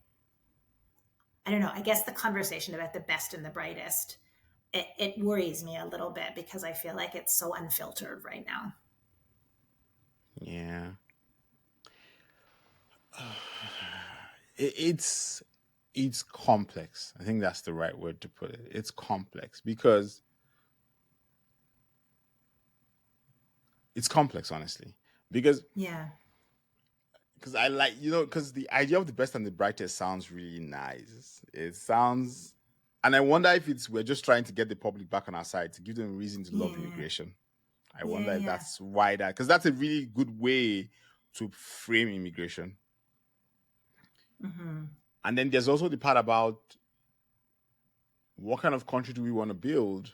I don't know, I guess the conversation about the best and the brightest, it worries me a little bit because I feel like it's so unfiltered right now. Yeah. It's complex. I think that's the right word to put it. It's complex because honestly, because I like, because the idea of the best and the brightest sounds really nice. It sounds, and I wonder if we're just trying to get the public back on our side to give them a reason to love immigration. I wonder if that's why because that's a really good way to frame immigration. Mm-hmm. And then there's also the part about what kind of country do we want to build,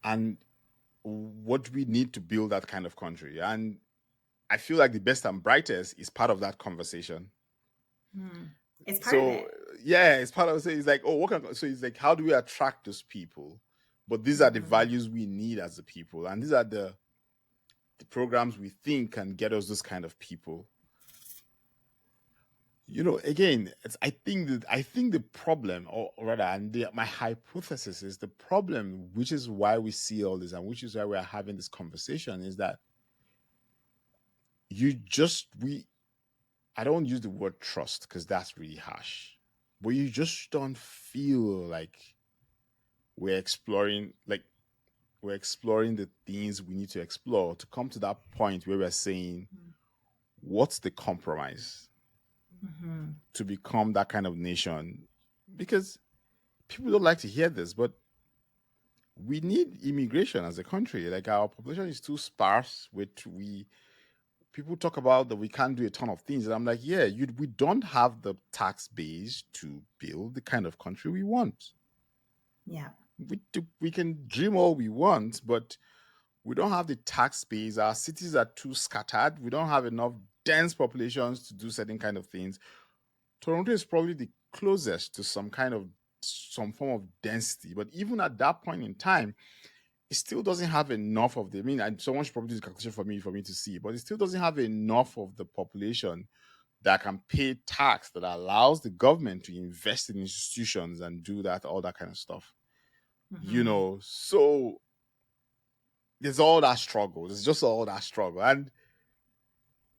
and what do we need to build that kind of country. And I feel like the best and brightest is part of that conversation. It's part of it. Yeah, it's part of it. It's like, so it's like, how do we attract those people? But these are the values we need as a people, and these are the programs we think can get us those kind of people. Again, I think the problem, or rather, my hypothesis is the problem, which is why we see all this and which is why we are having this conversation, is that I don't use the word trust because that's really harsh, but you just don't feel like we're exploring the things we need to explore to come to that point where we're saying, what's the compromise to become that kind of nation? Because people don't like to hear this, but we need immigration as a country. Like, our population is too sparse. People talk about that we can't do a ton of things, and I'm like, we don't have the tax base to build the kind of country we want. Yeah, we can dream all we want, but we don't have the tax base. Our cities are too scattered. We don't have enough dense populations to do certain kind of things. Toronto is probably the closest to some form of density, but even at that point in time, it still doesn't have enough of the, I mean, and someone should probably do the calculation for me to see, but it still doesn't have enough of the population that can pay tax that allows the government to invest in institutions and do that, all that kind of stuff. So there's all that struggle. There's just all that struggle. And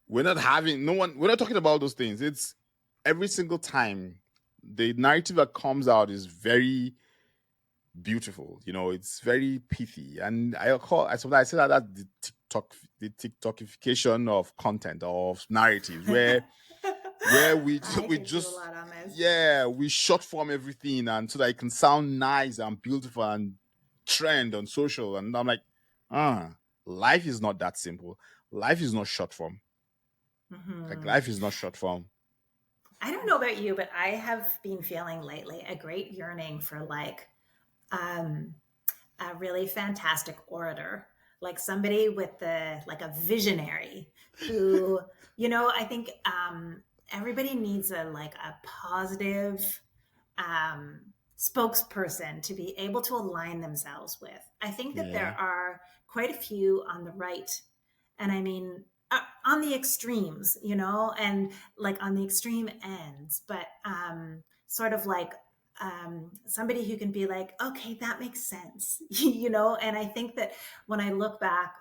we're not talking about those things. It's every single time the narrative that comes out is very beautiful. It's very pithy. And sometimes I say that that's the TikTokification of content, of narratives, where we short form everything, and so that it can sound nice and beautiful and trend on social. And I'm like, life is not that simple. Life is not short form. Like, life is not short form. I don't know about you, but I have been feeling lately a great yearning for like a really fantastic orator, like somebody with a visionary who, I think everybody needs a positive spokesperson to be able to align themselves with. I think that there are quite a few on the right, and I mean on the extremes, and like on the extreme ends, but sort of like somebody who can be like, okay, that makes sense, and I think that when I look back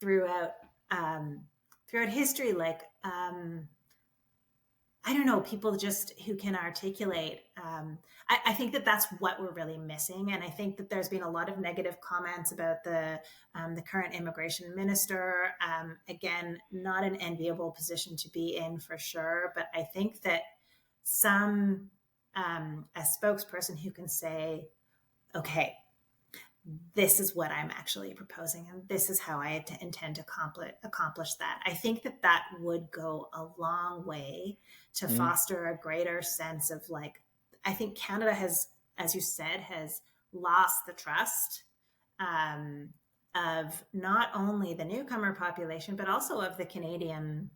throughout history, like I don't know, people just who can articulate. I think that that's what we're really missing. And I think that there's been a lot of negative comments about the current immigration minister. Again, not an enviable position to be in for sure. But I think that a spokesperson who can say, okay, this is what I'm actually proposing, and this is how I intend to accomplish that. I think that that would go a long way to foster a greater sense of like, I think Canada has, as you said, has lost the trust of not only the newcomer population, but also of the Canadian,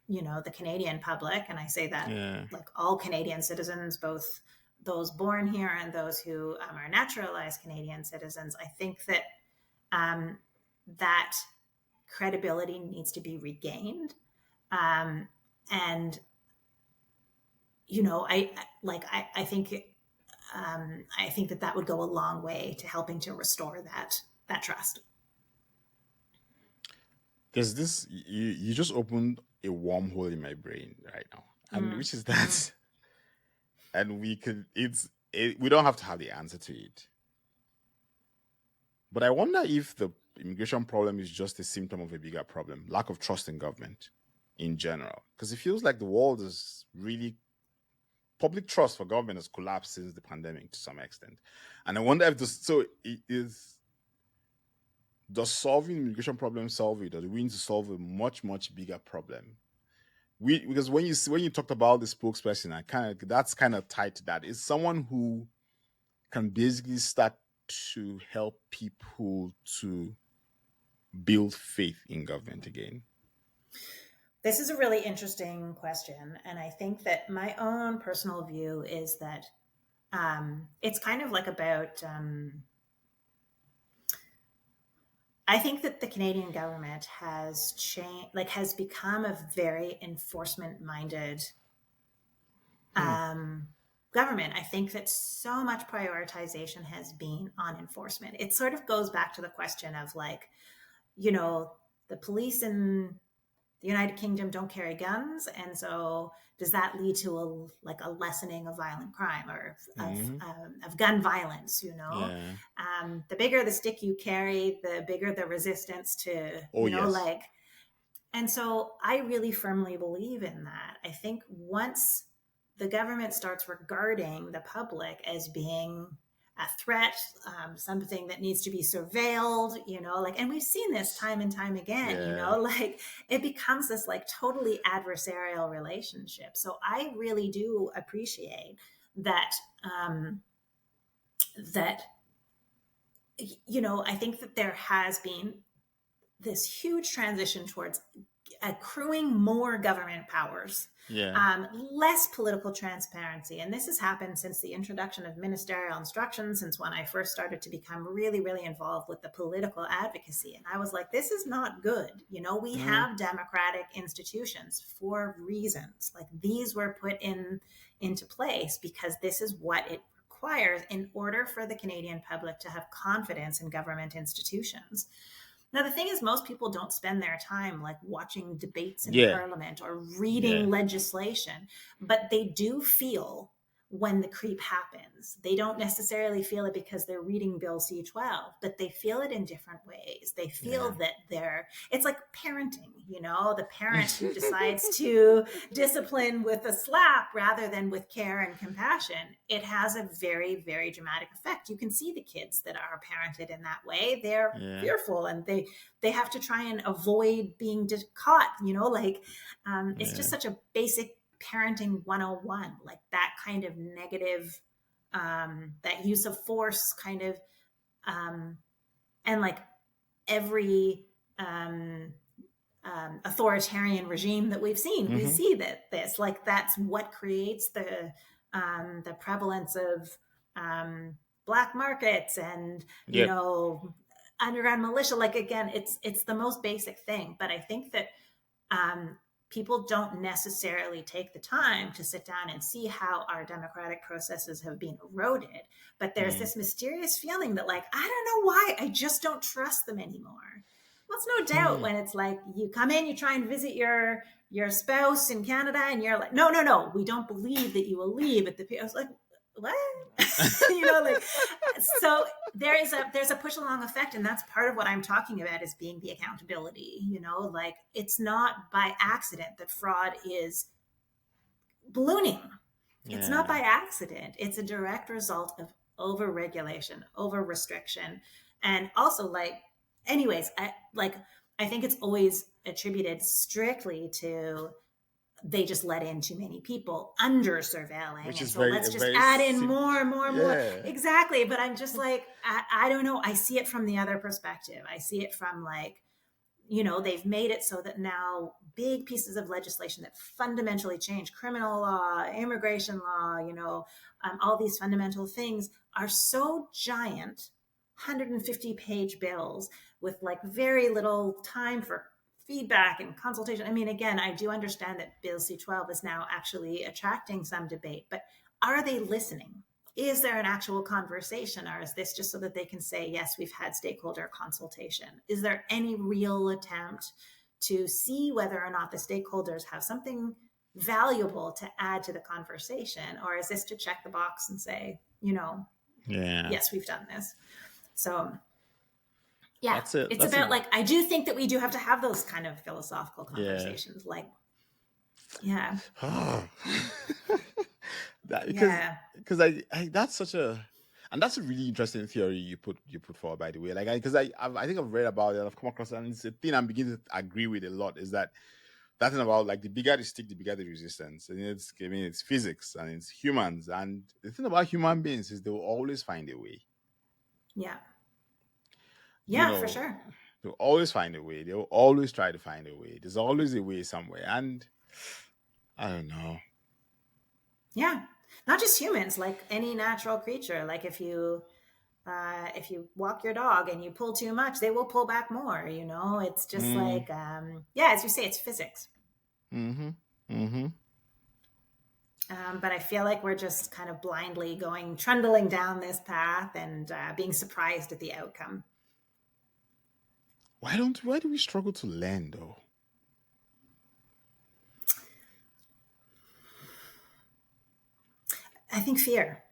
the Canadian public. And I say that like all Canadian citizens, both those born here and those who are naturalized Canadian citizens. I think that that credibility needs to be regained. And, I think that would go a long way to helping to restore that trust. There's this, you just opened a wormhole in my brain right now, and which is that, and we don't have to have the answer to it. But I wonder if the immigration problem is just a symptom of a bigger problem, lack of trust in government in general. Because it feels like the world is really, public trust for government has collapsed since the pandemic to some extent. And I wonder if does solving immigration problem solve it, or do we need to solve a much, much bigger problem? Because when you talked about the spokesperson, that's kind of tied to that. It's someone who can basically start to help people to build faith in government again. This is a really interesting question. And I think that my own personal view is that it's kind of like about, I think that the Canadian government has has become a very enforcement-minded government. I think that so much prioritization has been on enforcement. It sort of goes back to the question of like, the police in the United Kingdom don't carry guns, and so does that lead to a lessening of violent crime or of gun violence? The bigger the stick you carry, the bigger the resistance to and so I really firmly believe in that. I think once the government starts regarding the public as being a threat, something that needs to be surveilled, and we've seen this time and time again, it becomes this totally adversarial relationship. So I really do appreciate that, I think that there has been this huge transition towards accruing more government powers, less political transparency. And this has happened since the introduction of ministerial instructions, since when I first started to become really, really involved with the political advocacy. And I was like, this is not good. You know, we have democratic institutions for reasons. Like, these were put into place because this is what it requires in order for the Canadian public to have confidence in government institutions. Now, the thing is, most people don't spend their time like watching debates in Parliament or reading legislation, but they do feel when the creep happens. They don't necessarily feel it because they're reading Bill C-12, but they feel it in different ways. They feel that it's like parenting, you know, the parent who decides to discipline with a slap rather than with care and compassion. It has a very, very dramatic effect. You can see the kids that are parented in that way. They're fearful, and they have to try and avoid being caught, you know, like it's just such a basic parenting 101, like that kind of negative, that use of force kind of, and like every authoritarian regime that we've seen, we see that this, like, that's what creates the prevalence of black markets and, you know, underground militia. Like, again, it's the most basic thing. But I think that people don't necessarily take the time to sit down and see how our democratic processes have been eroded. But there's this mysterious feeling that, like, I don't know why, I just don't trust them anymore. Well, it's no doubt when it's like you come in, you try and visit your spouse in Canada, and you're like, no, we don't believe that you will leave at the. I was like, what? You know, like, so there's a push along effect, and that's part of what I'm talking about, is being the accountability. You know, like, it's not by accident that fraud is ballooning. It's not by accident. It's a direct result of over-regulation, over-restriction, and also, like, anyways, I think it's always attributed strictly to they just let in too many people under surveilling. Which is so let's just add in more and more and more. Exactly. But I'm just like, I don't know. I see it from the other perspective. I see it from, like, you know, they've made it so that now big pieces of legislation that fundamentally change criminal law, immigration law, you know, all these fundamental things are so giant, 150-page bills with, like, very little time for feedback and consultation. I mean, again, I do understand that Bill C-12 is now actually attracting some debate, but are they listening? Is there an actual conversation, or is this just so that they can say, yes, we've had stakeholder consultation? Is there any real attempt to see whether or not the stakeholders have something valuable to add to the conversation? Or is this to check the box and say, you know, yes, we've done this? So yeah, it's about like, I do think that we do have to have those kind of philosophical conversations. Like, because I that's such a, and that's a really interesting theory you put forward, by the way. Like, because I think I've read about it, I've come across it, and it's a thing I'm beginning to agree with a lot, is that thing about, like, the bigger the stick, the bigger the resistance. And it's physics, and it's humans, and the thing about human beings is they will always find a way. For sure. They'll always find a way. They'll always try to find a way. There's always a way somewhere. And I don't know. Yeah. Not just humans, like any natural creature. Like, if you walk your dog and you pull too much, they will pull back more, you know? It's just like, as you say, it's physics. But I feel like we're just kind of blindly trundling down this path and being surprised at the outcome. Why do we struggle to learn, though? I think fear.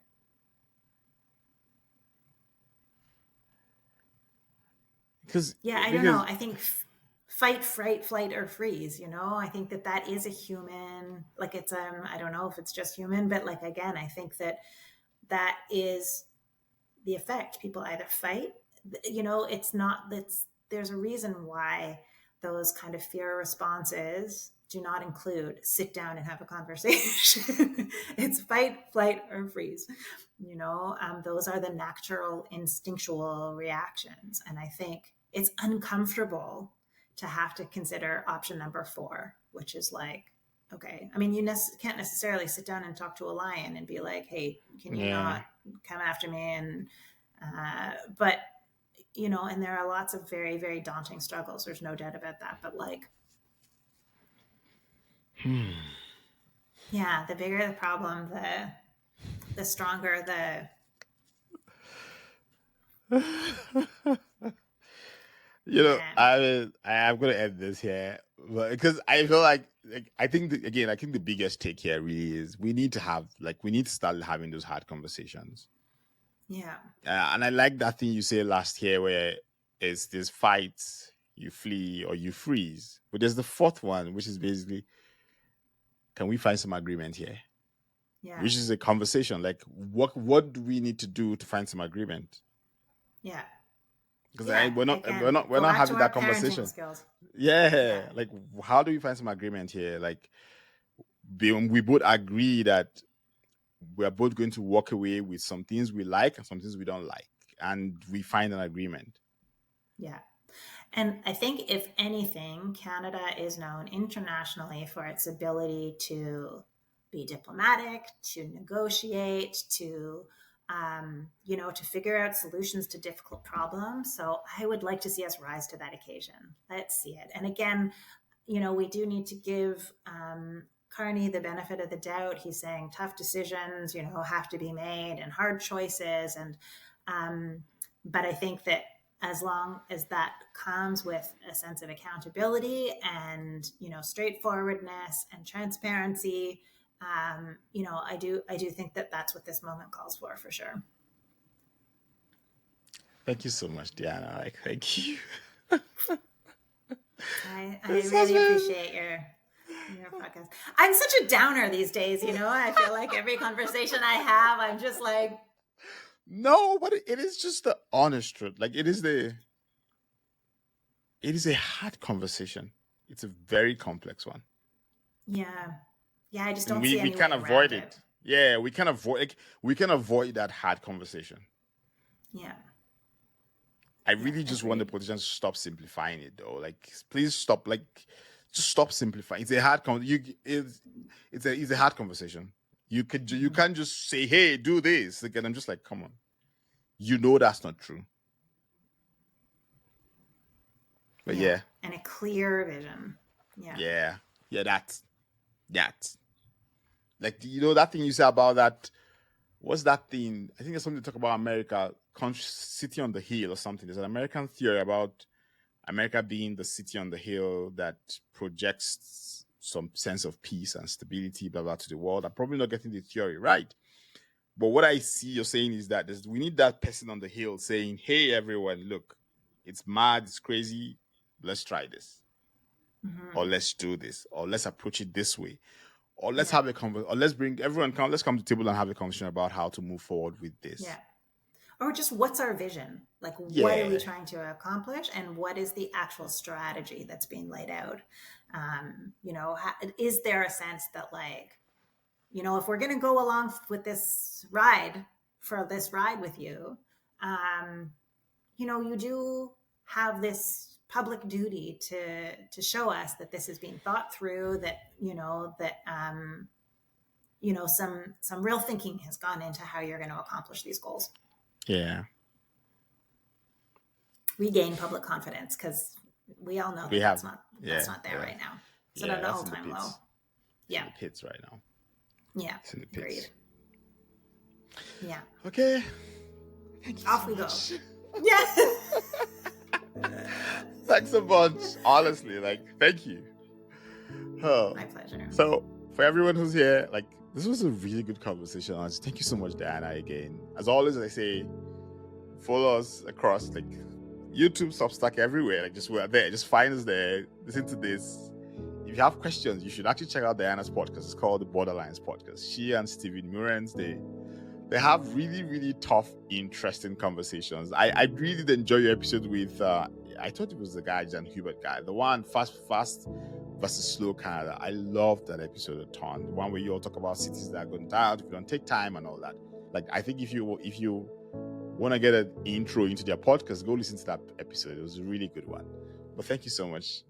I don't know. I think fight, fright, flight, or freeze, you know? I think that is a human, like, it's, I don't know if it's just human, but, like, again, I think that is the effect. People either fight, you know, there's a reason why those kind of fear responses do not include sit down and have a conversation. It's fight, flight, or freeze. You know, those are the natural instinctual reactions. And I think it's uncomfortable to have to consider option number 4, which is like, okay, I mean, you can't necessarily sit down and talk to a lion and be like, hey, can you not come after me? And, but, you know, and there are lots of very, very daunting struggles. There's no doubt about that. But like, yeah, the bigger the problem, the stronger You know, I'm going to end this here, but because I feel like I think the biggest take here really is we need to start having those hard conversations. Yeah. And I like that thing you said last year where it's this fight, you flee or you freeze. But there's the fourth one, which is basically, can we find some agreement here? Yeah. Which is a conversation. Like, what do we need to do to find some agreement? Yeah. Because we're not having that conversation. Yeah. Like, how do we find some agreement here? Like, we both agree that we are both going to walk away with some things we like and some things we don't like, and we find an agreement. Yeah. And I think, if anything, Canada is known internationally for its ability to be diplomatic, to negotiate, to to figure out solutions to difficult problems. So I would like to see us rise to that occasion. Let's see it. And again, we do need to give Carney the benefit of the doubt. He's saying tough decisions, have to be made, and hard choices. And but I think that as long as that comes with a sense of accountability and straightforwardness and transparency, I do think that that's what this moment calls for sure. Thank you so much, Deanna. Thank you. I really appreciate your podcast. I'm such a downer these days, I feel like every conversation I have, I'm just like, no, but it is just the honest truth. Like, it is a hard conversation. It's a very complex one. Yeah. I just don't see we can avoid it. Yeah, we can avoid that hard conversation. Yeah. I really just want the politicians to stop simplifying it, though. Like, please stop. Like, just stop simplifying. It's a hard it's a hard conversation. You can't just say, "Hey, do this." Like, and I'm just like, come on. That's not true. But yeah. And a clear vision. Yeah. Yeah. That. Like, that thing you say about that. What's that thing? I think there's something to talk about America, city on the hill or something. There's an American theory about America being the city on the hill that projects some sense of peace and stability, blah, blah, to the world. I'm probably not getting the theory right. But what I see you're saying is that we need that person on the hill saying, hey, everyone, look, it's mad, it's crazy. Let's try this. Mm-hmm. Or let's do this. Or let's approach it this way. Or let's have a conversation. Or let's bring everyone, let's come to the table and have a conversation about how to move forward with this. Yeah. Or just, what's our vision? Like, what are we trying to accomplish? And what is the actual strategy that's being laid out? Is there a sense that, like, if we're going to go along with this ride with you, you do have this public duty to show us that this is being thought through, that, some real thinking has gone into how you're going to accomplish these goals. Yeah. Regain public confidence, because we all know that's not there right now. So at an all-time low. Yeah. It's in the pits right now. Yeah. It's in the pits. Agreed. Yeah. Okay. Off we go. Yeah. Thanks a bunch. Honestly, thank you. Oh. My pleasure. So, for everyone who's here, this was a really good conversation. Honestly, thank you so much, Deanna, again. As always, I say, follow us across YouTube, Substack, everywhere. We're there. Just find us there. Listen to this. If you have questions, you should actually check out Diana's podcast. It's called the Borderlines Podcast. She and Steven Immigrants, they have really, really tough, interesting conversations. I really did enjoy your episode with, I thought it was the guy, Jan Hubert guy, the one fast versus slow Canada. I loved that episode a ton. The one where you all talk about cities that are going down if you don't take time and all that. I think if you want to get an intro into their podcast, go listen to that episode. It was a really good one. But thank you so much.